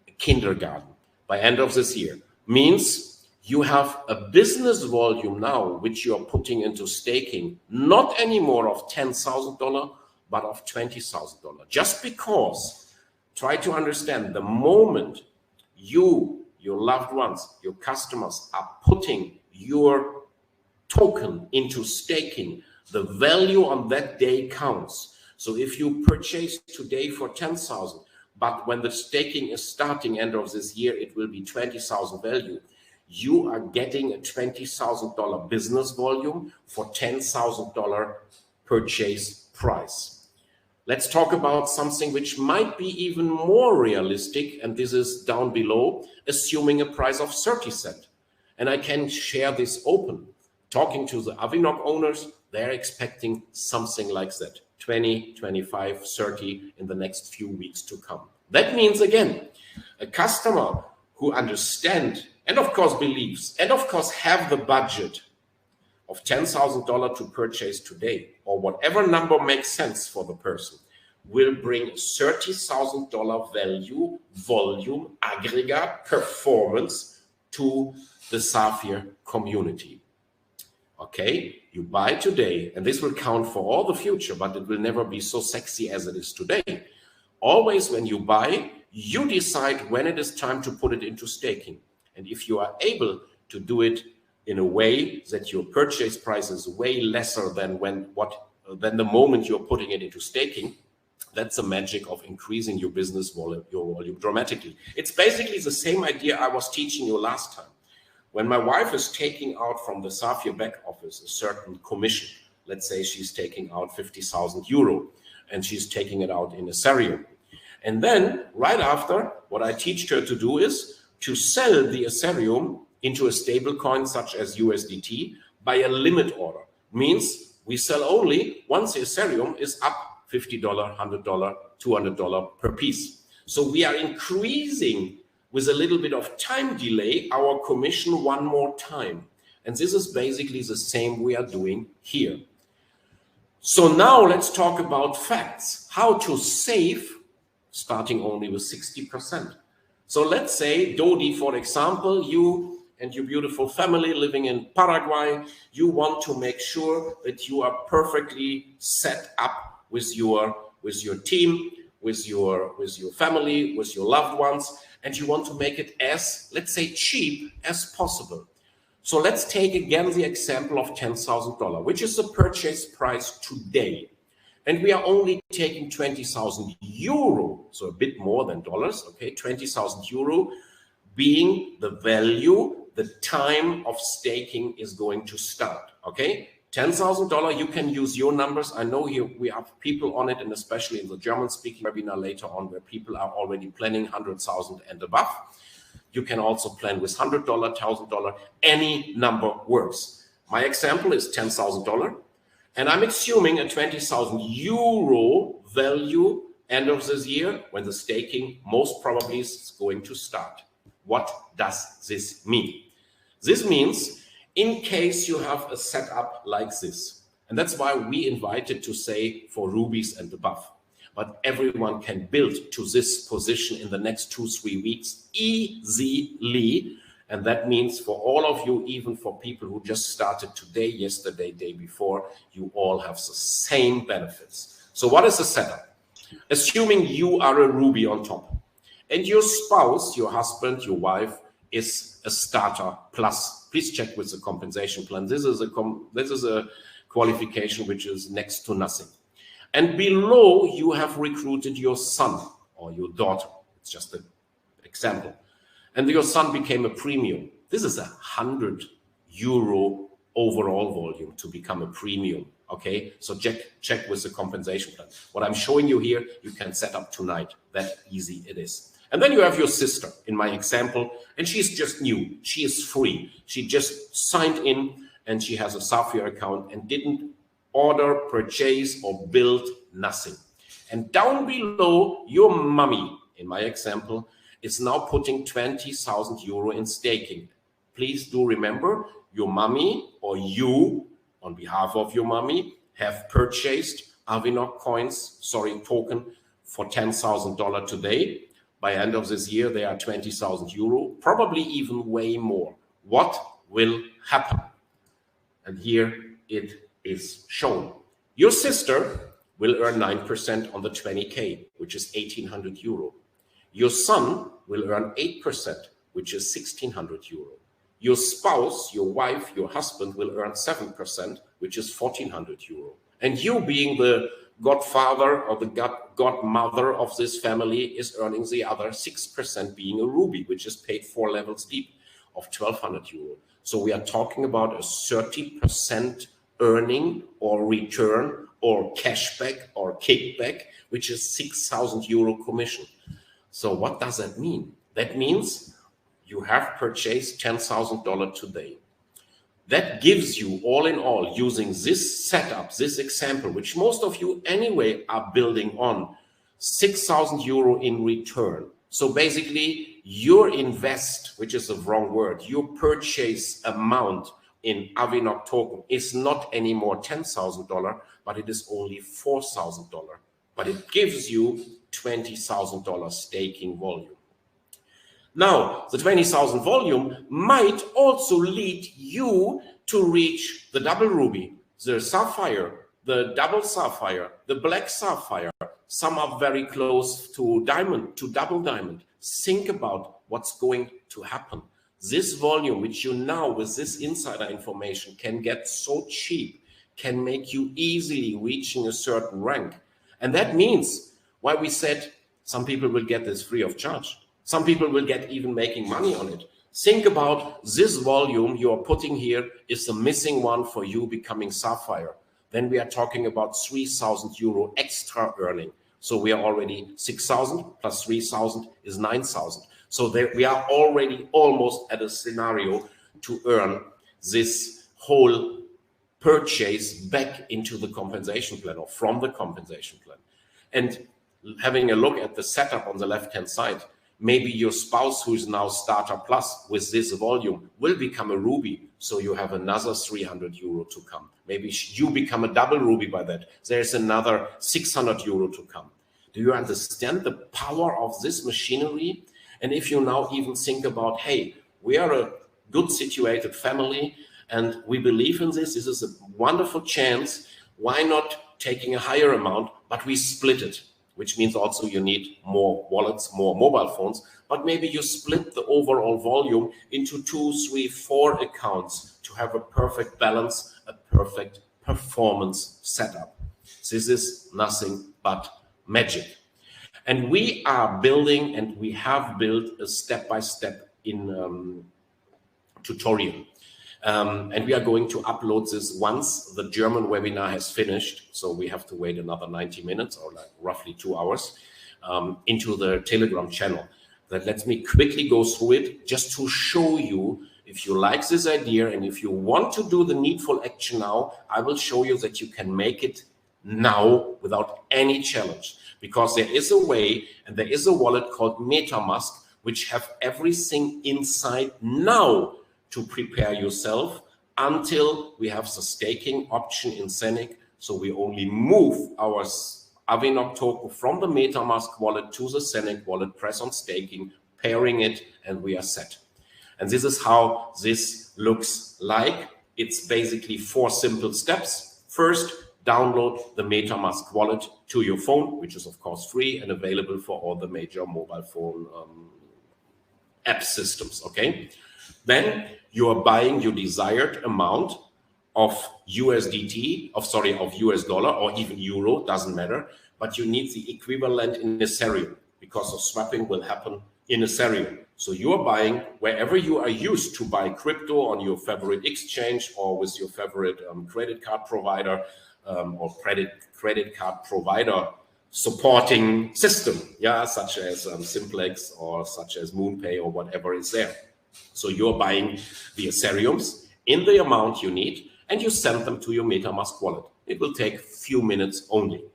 Speaker 4: a kindergarten by end of this year. Means you have a business volume now, which you are putting into staking, not anymore of $10,000, but of $20,000. Just because, try to understand, the moment you your loved ones, your customers are putting your token into staking, the value on that day counts. So if you purchase today for 10,000, but when the staking is starting end of this year, it will be 20,000 value. You are getting a $20,000 business volume for $10,000 purchase price. Let's talk about something which might be even more realistic, and this is down below, assuming a price of 30 cents. And I can share this open. Talking to the Avinoc owners, they're expecting something like that, 20, 25, 30 in the next few weeks to come. That means, again, a customer who understands and of course believes and of course have the budget of $10,000 to purchase today, or whatever number makes sense for the person, will bring $30,000 value, volume, aggregate, performance to the Safir community. Okay, you buy today, and this will count for all the future, but it will never be so sexy as it is today. Always when you buy, you decide when it is time to put it into staking. And if you are able to do it in a way that your purchase price is way lesser than the moment you're putting it into staking, that's the magic of increasing your business volume, your volume dramatically. It's basically the same idea I was teaching you last time. When my wife is taking out from the Safir back office a certain commission, let's say she's taking out 50,000 euro and she's taking it out in Ethereum. And then right after, what I teach her to do is to sell the Ethereum into a stable coin such as USDT by a limit order. Means we sell only once the Ethereum is up $50, $100, $200 per piece. So we are increasing with a little bit of time delay our commission one more time. And this is basically the same we are doing here. So now let's talk about facts. How to save, starting only with 60%. So let's say, Dodi, for example, you and your beautiful family living in Paraguay, you want to make sure that you are perfectly set up with your team, with your family, with your loved ones, and you want to make it as, let's say, cheap as possible. So let's take again the example of $10,000, which is the purchase price today. And we are only taking 20,000 euro, so a bit more than dollars, okay, 20,000 euro being the value, the time of staking is going to start, okay? $10,000, you can use your numbers. I know here we have people on it, and especially in the German-speaking webinar later on, where people are already planning 100,000 and above. You can also plan with $100, $1,000, any number works. My example is $10,000, and I'm assuming a 20,000 euro value end of this year when the staking most probably is going to start. What does this mean? This means in case you have a setup like this, and that's why we invited to say for rubies and above, but everyone can build to this position in the next 2-3 weeks easily. And that means for all of you, even for people who just started today, yesterday, day before, you all have the same benefits. So what is the setup? Assuming you are a Ruby on top and your spouse, your husband, your wife is a starter plus. Please check with the compensation plan. This is a qualification which is next to nothing. And below you have recruited your son or your daughter. It's just an example. And your son became a premium. This is 100 euro overall volume to become a premium. Okay, so check with the compensation plan. What I'm showing you here, you can set up tonight. That easy it is. And then you have your sister in my example, and she's just new. She is free. She just signed in and she has a Safir account and didn't order, purchase, or build nothing. And down below, your mommy, in my example, is now putting 20,000 euro in staking. Please do remember, your mommy or you, on behalf of your mommy, have purchased Avinoc token for $10,000 today. By end of this year, they are 20,000 euro, probably even way more. What will happen? And here it is shown. Your sister will earn 9% on the 20K, which is 1,800 euro. Your son will earn 8%, which is 1,600 euro. Your spouse, your wife, your husband will earn 7%, which is 1,400 euro. And you, being the godfather or the godmother of this family, is earning the other 6%, being a ruby, which is paid 4 levels deep, of 1,200 euro. So we are talking about a 30% earning or return or cashback or kickback, which is 6,000 euro commission. So what does that mean? That means you have purchased $10,000 today. That gives you, all in all, using this setup, this example, which most of you anyway are building on, 6,000 euro in return. So basically, your invest, which is the wrong word, your purchase amount in Avinoc token is not anymore $10,000, but it is only $4,000. But it gives you $20,000 staking volume. Now, the 20,000 volume might also lead you to reach the double ruby, the sapphire, the double sapphire, the black sapphire. Some are very close to diamond, to double diamond. Think about what's going to happen. This volume, which you now with this insider information can get so cheap, can make you easily reaching a certain rank. And that means why we said some people will get this free of charge. Some people will get even making money on it. Think about this volume you are putting here is the missing one for you becoming sapphire. Then we are talking about 3,000 euro extra earning. So we are already 6,000 plus 3,000 is 9,000. So there we are already almost at a scenario to earn this whole purchase back into the compensation plan or from the compensation plan. And having a look at the setup on the left-hand side, maybe your spouse, who is now Starter Plus with this volume, will become a Ruby. So you have another 300 euro to come. Maybe you become a double Ruby by that. There's another 600 euro to come. Do you understand the power of this machinery? And if you now even think about, hey, we are a good situated family and we believe in this is a wonderful chance. Why not taking a higher amount, but we split it? Which means also you need more wallets, more mobile phones, but maybe you split the overall volume into 2, 3, 4 accounts to have a perfect balance, a perfect performance setup. This is nothing but magic. And we are building, and we have built a step-by-step in tutorial. And we are going to upload this once the German webinar has finished. So we have to wait another 90 minutes or like roughly 2 hours into the Telegram channel. That lets me quickly go through it just to show you, if you like this idea and if you want to do the needful action now, I will show you that you can make it now without any challenge. Because there is a way and there is a wallet called MetaMask, which have everything inside now to prepare yourself until we have the staking option in Zeniq. So we only move our Avinoc token from the MetaMask wallet to the Zeniq wallet, press on staking, pairing it, and we are set. And this is how this looks like. It's basically 4 simple steps. First, download the MetaMask wallet to your phone, which is of course free and available for all the major mobile phone app systems, okay? Then you are buying your desired amount of USDT, of US dollar or even euro, doesn't matter, but you need the equivalent in Ethereum because of swapping will happen in Ethereum. So you are buying wherever you are used to buy crypto on your favorite exchange or with your favorite credit card provider or credit card provider supporting system, yeah, such as Simplex or such as MoonPay or whatever is there. So you're buying the Ethereums in the amount you need and you send them to your MetaMask wallet. It will take a few minutes only.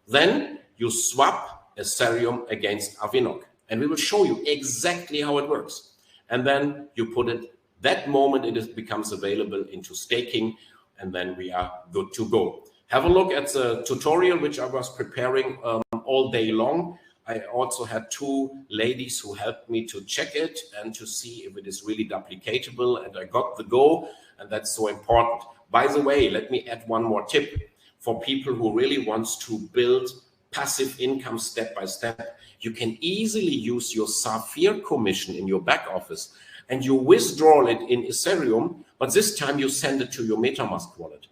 Speaker 4: Then you swap Ethereum against Avinoc and we will show you exactly how it works. And then you put it, that moment it becomes available into staking and then we are good to go. Have a look at the tutorial which I was preparing all day long. I also had 2 ladies who helped me to check it and to see if it is really duplicatable, and I got the go, and that's so important. By the way, let me add one more tip for people who really wants to build passive income step by step. You can easily use your Safir commission in your back office and you withdraw it in Ethereum, but this time you send it to your MetaMask wallet.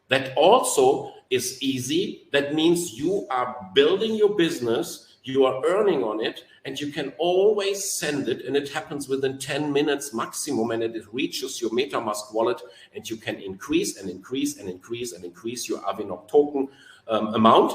Speaker 4: That also is easy. That means you are building your business, you are earning on it, and you can always send it, and it happens within 10 minutes maximum, and it reaches your MetaMask wallet, and you can increase and increase and increase and increase your Avinoc token amount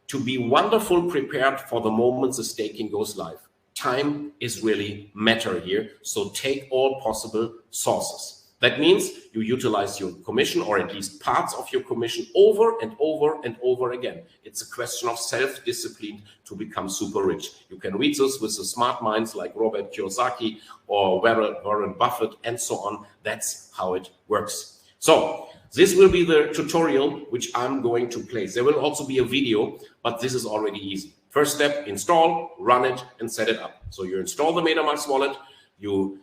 Speaker 4: to be wonderful prepared for the moment the staking goes live. Time is really matter here, so take all possible sources. That means you utilize your commission, or at least parts of your commission, over and over and over again. It's a question of self-discipline to become super rich. You can read this with the smart minds like Robert Kiyosaki or Warren Buffett and so on. That's how it works. So this will be the tutorial which I'm going to place. There will also be a video, but this is already easy. First step, install, run it, and set it up. So you install the MetaMask wallet, you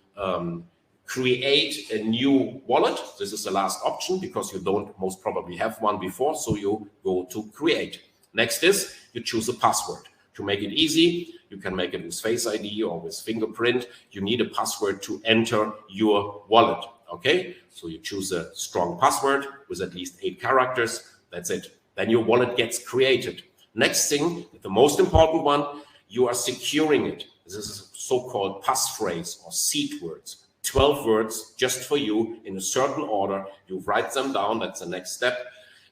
Speaker 4: create a new wallet. This is the last option because you don't most probably have one before, so you go to create. Next is you choose a password. To make it easy, you can make it with Face ID or with fingerprint. You need a password to enter your wallet. Okay, so you choose a strong password with at least 8 characters. That's it. Then your wallet gets created. Next thing, the most important one, you are securing it. This is so-called passphrase or seed words. 12 words just for you in a certain order. You write them down. That's the next step.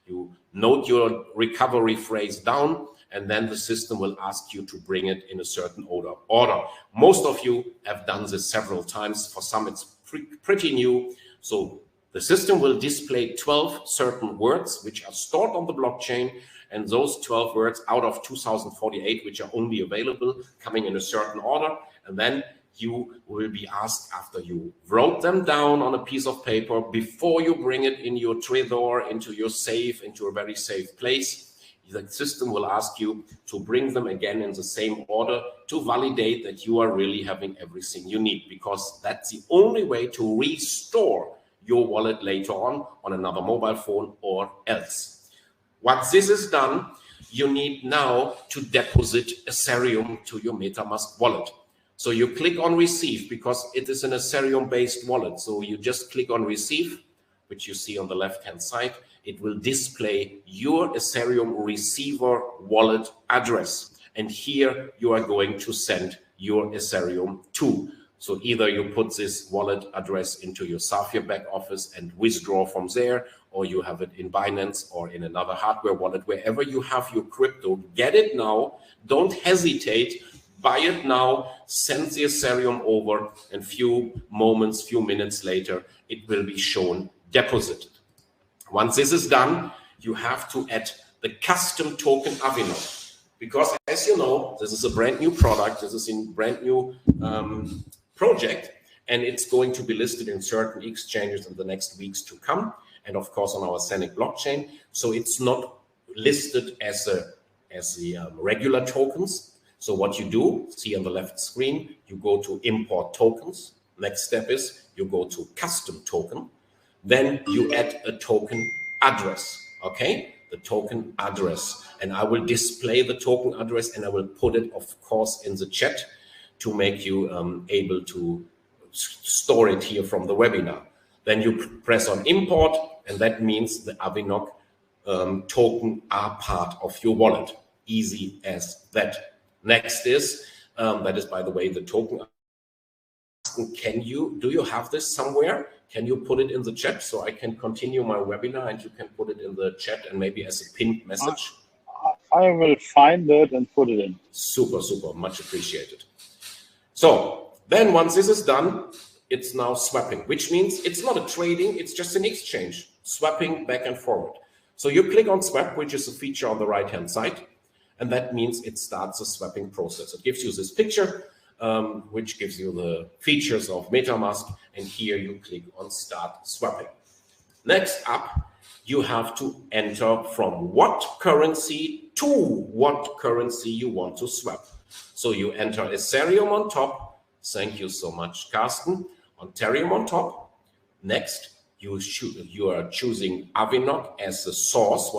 Speaker 4: You note your recovery phrase down, and then the system will ask you to bring it in a certain order. Most of you have done this several times. For some, it's pretty new. So the system will display 12 certain words which are stored on the blockchain, and those 12 words out of 2048, which are only available, coming in a certain order, and then you will be asked, after you wrote them down on a piece of paper, before you bring it in your Trezor, into your safe, into a very safe place, the system will ask you to bring them again in the same order to validate that you are really having everything you need, because that's the only way to restore your wallet later on another mobile phone or else. Once this is done, you need now to deposit Ethereum to your MetaMask wallet. So you click on receive because it is an Ethereum-based wallet. So you just click on receive, which you see on the left-hand side. It will display your Ethereum receiver wallet address. And here you are going to send your Ethereum to. So either you put this wallet address into your Safir back office and withdraw from there, or you have it in Binance or in another hardware wallet. Wherever you have your crypto, get it now. Don't hesitate. Buy it now, send the Ethereum over, and few minutes later, it will be shown deposited. Once this is done, you have to add the custom token Avinoc. Because as you know, this is a brand new product, this is a brand new project, and it's going to be listed in certain exchanges in the next weeks to come, and of course on our ZENIQ blockchain. So it's not listed as the regular tokens. So what you do, see on the left screen, you go to import tokens. Next step is you go to custom token. Then you add a token address, okay? The token address. And I will display the token address, and I will put it, of course, in the chat to make you able to store it here from the webinar. Then you press on import, and that means the Avinoc token are part of your wallet. Easy as that. Next is, that is, by the way, the token. Do you have this somewhere? Can you put it in the chat so I can continue my webinar and you can put it in the chat and maybe as a pinned message?
Speaker 5: I will find it and put it in.
Speaker 4: Super, super, much appreciated. So then once this is done, it's now swapping, which means it's not a trading, it's just an exchange, swapping back and forward. So you click on swap, which is a feature on the right-hand side. And that means it starts the swapping process. It gives you this picture, which gives you the features of MetaMask. And here you click on start swapping. Next up, you have to enter from what currency to what currency you want to swap. So you enter Ethereum on top. Thank you so much, Carsten. Ethereum on top. Next, you are choosing Avinoc as a source,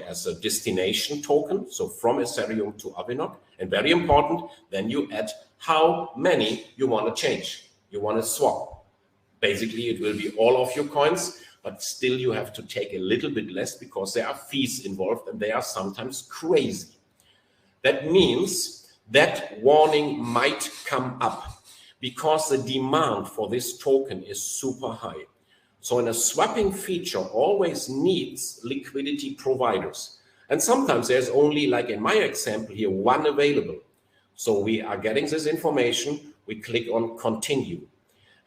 Speaker 4: as a destination token. So from Ethereum to Avinoc, and very important, then you add how many you want to change, you want to swap. Basically, it will be all of your coins, but still you have to take a little bit less because there are fees involved and they are sometimes crazy. That means that warning might come up because the demand for this token is super high. So in a swapping feature always needs liquidity providers. And sometimes there's only, like in my example here, one available. So we are getting this information, we click on continue.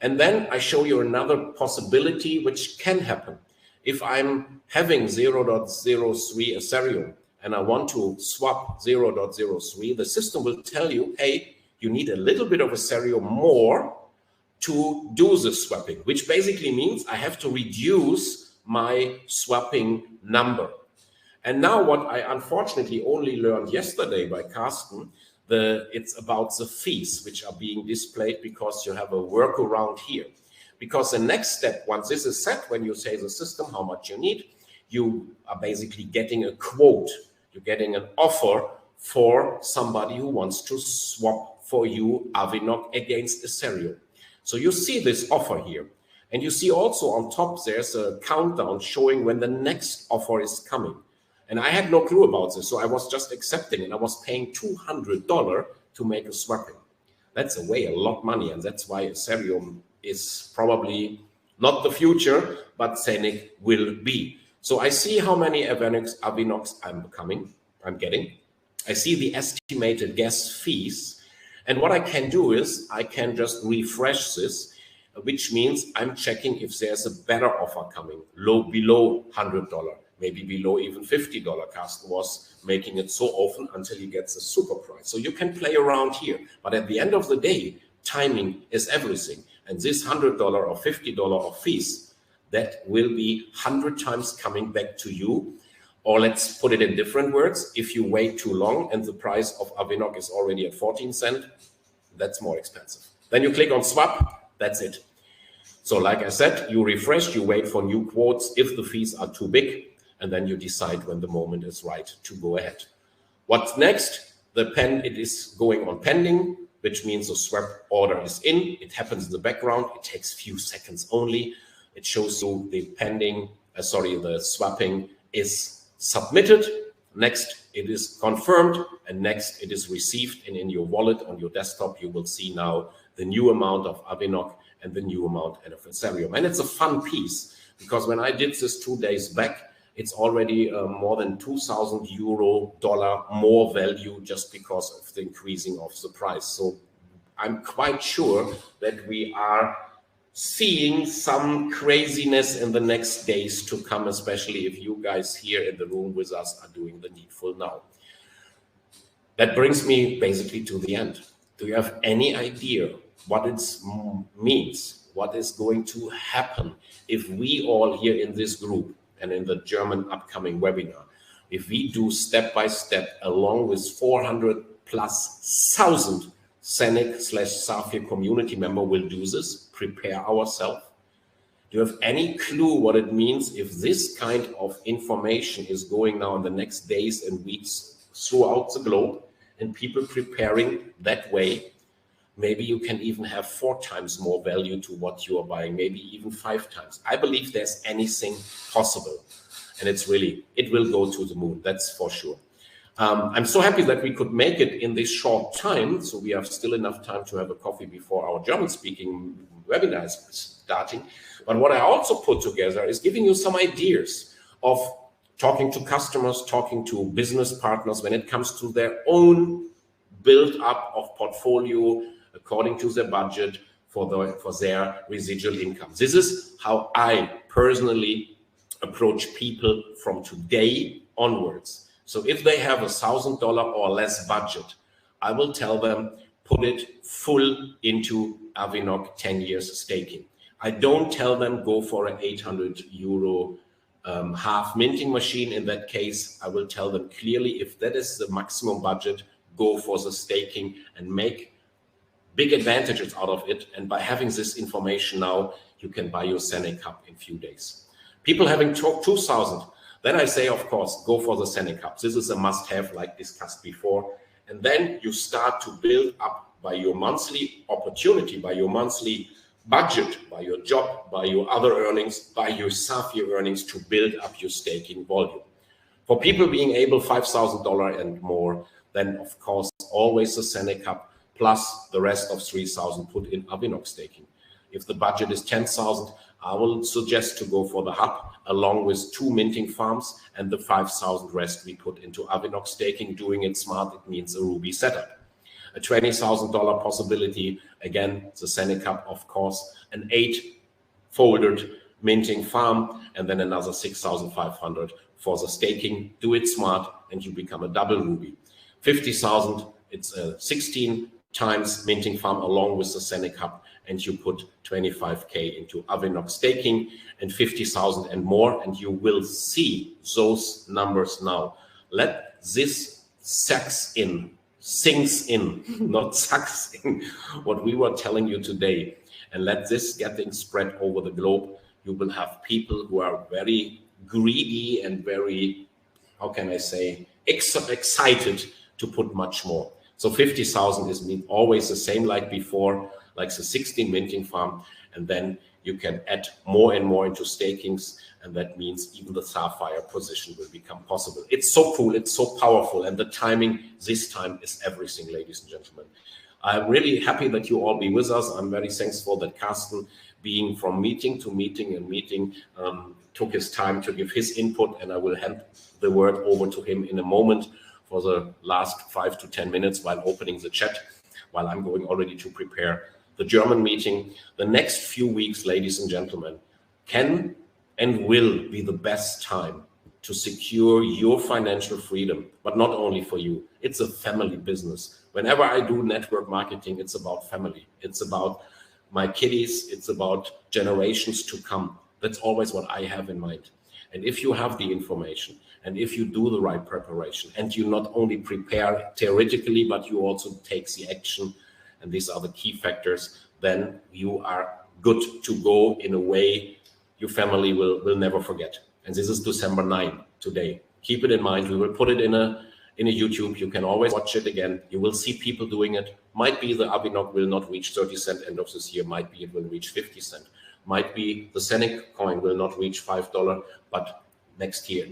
Speaker 4: And then I show you another possibility which can happen. If I'm having 0.03 Ethereum and I want to swap 0.03, the system will tell you, hey, you need a little bit of Ethereum more to do the swapping, which basically means I have to reduce my swapping number. And now what I unfortunately only learned yesterday by Carsten, it's about the fees which are being displayed because you have a workaround here. Because the next step, once this is set, when you say the system how much you need, you are basically getting a quote. You're getting an offer for somebody who wants to swap for you Avinoc against Ethereum. So you see this offer here. And you see also on top there's a countdown showing when the next offer is coming. And I had no clue about this, so I was just accepting, and I was paying $200 to make a swapping. That's a lot of money, and that's why Ethereum is probably not the future, but ZENIQ will be. So I see how many Avinocs I'm getting. I see the estimated gas fees, and what I can do is I can just refresh this, which means I'm checking if there's a better offer coming, below $100. Maybe below even $50. Carsten was making it so often until he gets a super price. So you can play around here. But at the end of the day, timing is everything. And this $100 or $50 of fees, that will be 100 times coming back to you. Or let's put it in different words. If you wait too long and the price of Avinoc is already at 14 cents, that's more expensive. Then you click on swap, that's it. So like I said, you refresh, you wait for new quotes if the fees are too big, and then you decide when the moment is right to go ahead. What's next? It is going on pending, which means the swap order is in. It happens in the background. It takes few seconds only. It shows you the swapping is submitted. Next, it is confirmed, and next it is received. And in your wallet on your desktop, you will see now the new amount of Avinoc and the new amount of Ethereum. And it's a fun piece because when I did this 2 days back, it's already more than $2,000 more value just because of the increasing of the price. So I'm quite sure that we are seeing some craziness in the next days to come, especially if you guys here in the room with us are doing the needful now. That brings me basically to the end. Do you have any idea what it means? What is going to happen if we all here in this group and in the German upcoming webinar, if we do step by step along with 400+ thousand ZENIQ/Safir community member will do this, prepare ourselves? Do you have any clue what it means if this kind of information is going now in the next days and weeks throughout the globe and people preparing that way? Maybe you can even have 4 times more value to what you are buying, maybe even 5 times. I believe there's anything possible. And it will go to the moon, that's for sure. I'm so happy that we could make it in this short time. So we have still enough time to have a coffee before our German-speaking webinar is starting. But what I also put together is giving you some ideas of talking to customers, talking to business partners when it comes to their own build-up of portfolio according to their budget for their residual income. This is how I personally approach people from today onwards. So if they have $1,000 or less budget, I will tell them, put it full into Avinoc 10 years staking. I don't tell them go for an 800 euro half minting machine. In that case, I will tell them clearly, if that is the maximum budget, go for the staking and make big advantages out of it. And by having this information now, you can buy your ZENIQ Cup in a few days. People having 2,000, then I say, of course, go for the ZENIQ Cup. This is a must-have, like discussed before. And then you start to build up by your monthly opportunity, by your monthly budget, by your job, by your other earnings, by your Safir earnings, to build up your staking volume. For people being able $5,000 and more, then of course always the ZENIQ Cup plus the rest of 3,000 put in Avinoc staking. If the budget is 10,000, I will suggest to go for the hub along with 2 minting farms, and the 5,000 rest we put into Avinoc staking. Doing it smart, it means a Ruby setup. A $20,000 possibility, again, the ZENIQ Cup, of course, an 8-folded minting farm, and then another 6,500 for the staking. Do it smart, and you become a double Ruby. 50,000, it's a 16 times minting farm along with the ZENIQ Cup, and you put 25K into Avinoc staking, and 50,000 and more, and you will see those numbers now. Let this sinks in, not sucks in, what we were telling you today, and let this getting spread over the globe. You will have people who are very greedy and very, how can I say, excited to put much more. So 50,000 is always the same like before, like the 16 minting farm, and then you can add more and more into stakings, and that means even the Sapphire position will become possible. It's so cool, it's so powerful, and the timing this time is everything, ladies and gentlemen. I'm really happy that you all be with us. I'm very thankful that Carsten, being from meeting to meeting and meeting, took his time to give his input, and I will hand the word over to him in a moment for the last 5 to 10 minutes while opening the chat, while I'm going already to prepare the German meeting. The next few weeks, ladies and gentlemen, can and will be the best time to secure your financial freedom, but not only for you. It's a family business. Whenever I do network marketing, it's about family. It's about my kiddies. It's about generations to come. That's always what I have in mind. And if you have the information, and if you do the right preparation, and you not only prepare theoretically, but you also take the action, and these are the key factors, then you are good to go in a way your family will never forget. And this is December 9 today. Keep it in mind. We will put it in a YouTube. You can always watch it again. You will see people doing it. Might be the Avinoc will not reach 30 cents end of this year. Might be it will reach 50 cents. Might be the Zeniq coin will not reach $5, but next year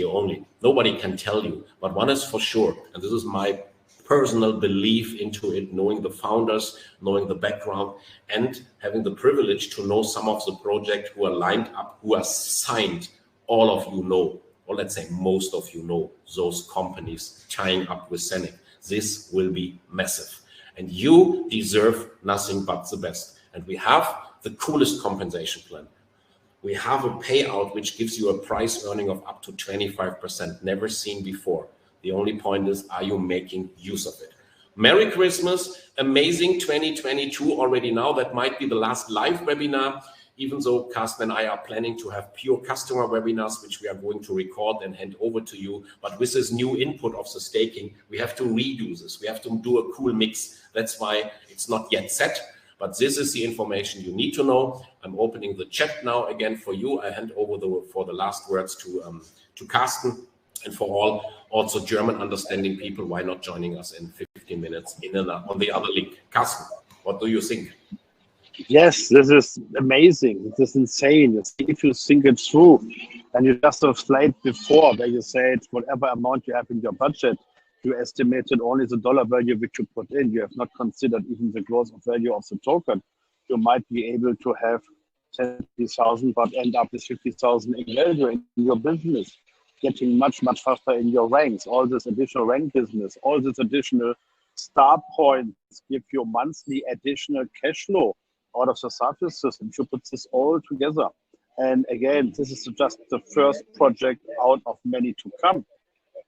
Speaker 4: only. Nobody can tell you, but one is for sure, and this is my personal belief into it, knowing the founders, knowing the background, and having the privilege to know some of the projects who are lined up, who are signed. All of you know, or let's say most of you know, those companies tying up with Zeniq. This will be massive, and you deserve nothing but the best. And we have the coolest compensation plan. We have a payout which gives you a price earning of up to 25%, never seen before. The only point is, are you making use of it? Merry Christmas, amazing 2022 already now. That might be the last live webinar, even though Carsten and I are planning to have pure customer webinars, which we are going to record and hand over to you. But with this new input of the staking, we have to redo this. We have to do a cool mix. That's why it's not yet set. But this is the information you need to know. I'm opening the chat now again for you. I hand over for the last words to Carsten. And for all also German understanding people, why not joining us in 15 minutes on the other link? Carsten, what do you think?
Speaker 5: Yes, this is amazing. This is insane. If you think it through, and you just have slide before where you said whatever amount you have in your budget, you estimated only the dollar value which you put in. You have not considered even the growth of value of the token. You might be able to have 70,000, but end up with 50,000 in value in your business, getting much, much faster in your ranks. All this additional rank business, all this additional star points give you monthly additional cash flow out of the service system. You put this all together. And again, this is just the first project out of many to come.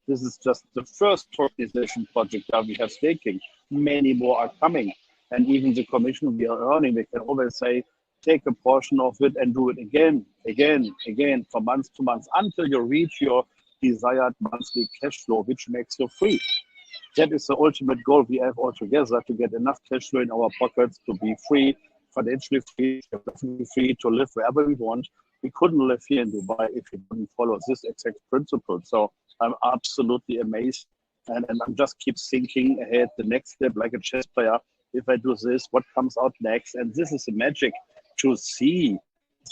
Speaker 5: This is just the first tokenization project that we have staking. Many more are coming. And even the commission we are earning, we can always say, take a portion of it and do it again, from month to month, until you reach your desired monthly cash flow, which makes you free. That is the ultimate goal we have all together, to get enough cash flow in our pockets to be free, financially free, geographically free, to live wherever we want. We couldn't live here in Dubai if we didn't follow this exact principle. So I'm absolutely amazed. And I'm just keep thinking ahead, the next step, like a chess player. If I do this, what comes out next? And this is the magic to see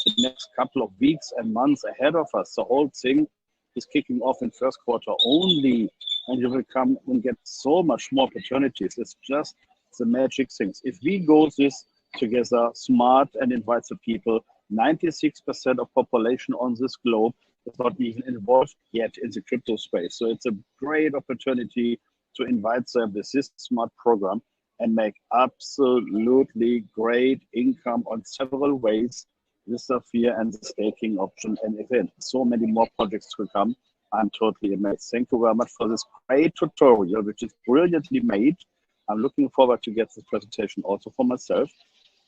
Speaker 5: the next couple of weeks and months ahead of us. The whole thing is kicking off in first quarter only, and you will come and get so much more opportunities. It's just the magic things. If we go this together smart and invite the people, 96% of population on this globe is not even involved yet in the crypto space. So it's a great opportunity to invite them with this smart program and make absolutely great income on several ways with Safir and the staking option. And again, so many more projects to come. I'm totally amazed. Thank you very much for this great tutorial, which is brilliantly made. I'm looking forward to get this presentation also for myself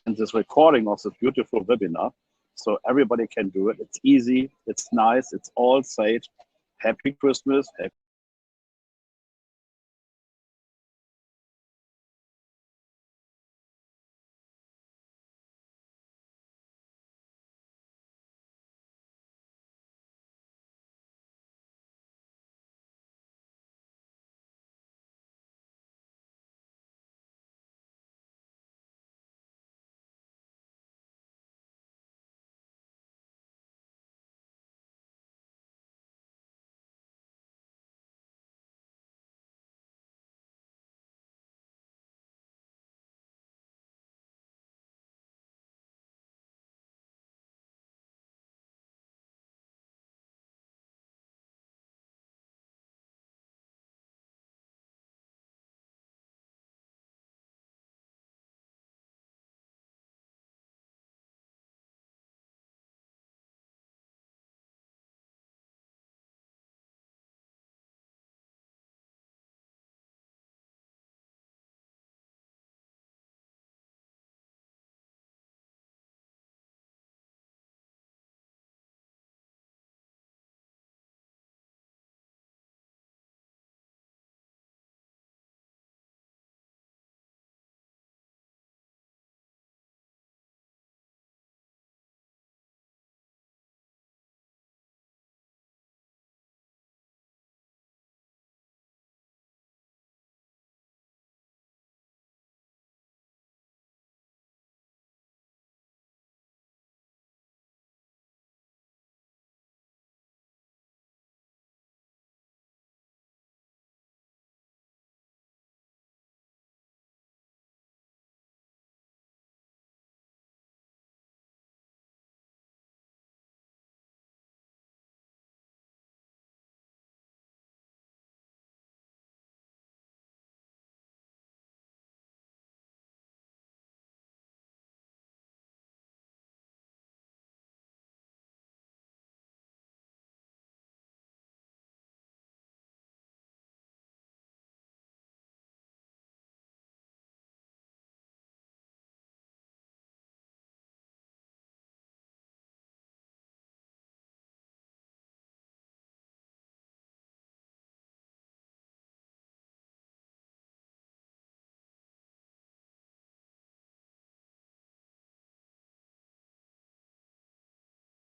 Speaker 5: and this recording of this beautiful webinar. So everybody can do it. It's easy, it's nice, it's all said. Happy Christmas, happy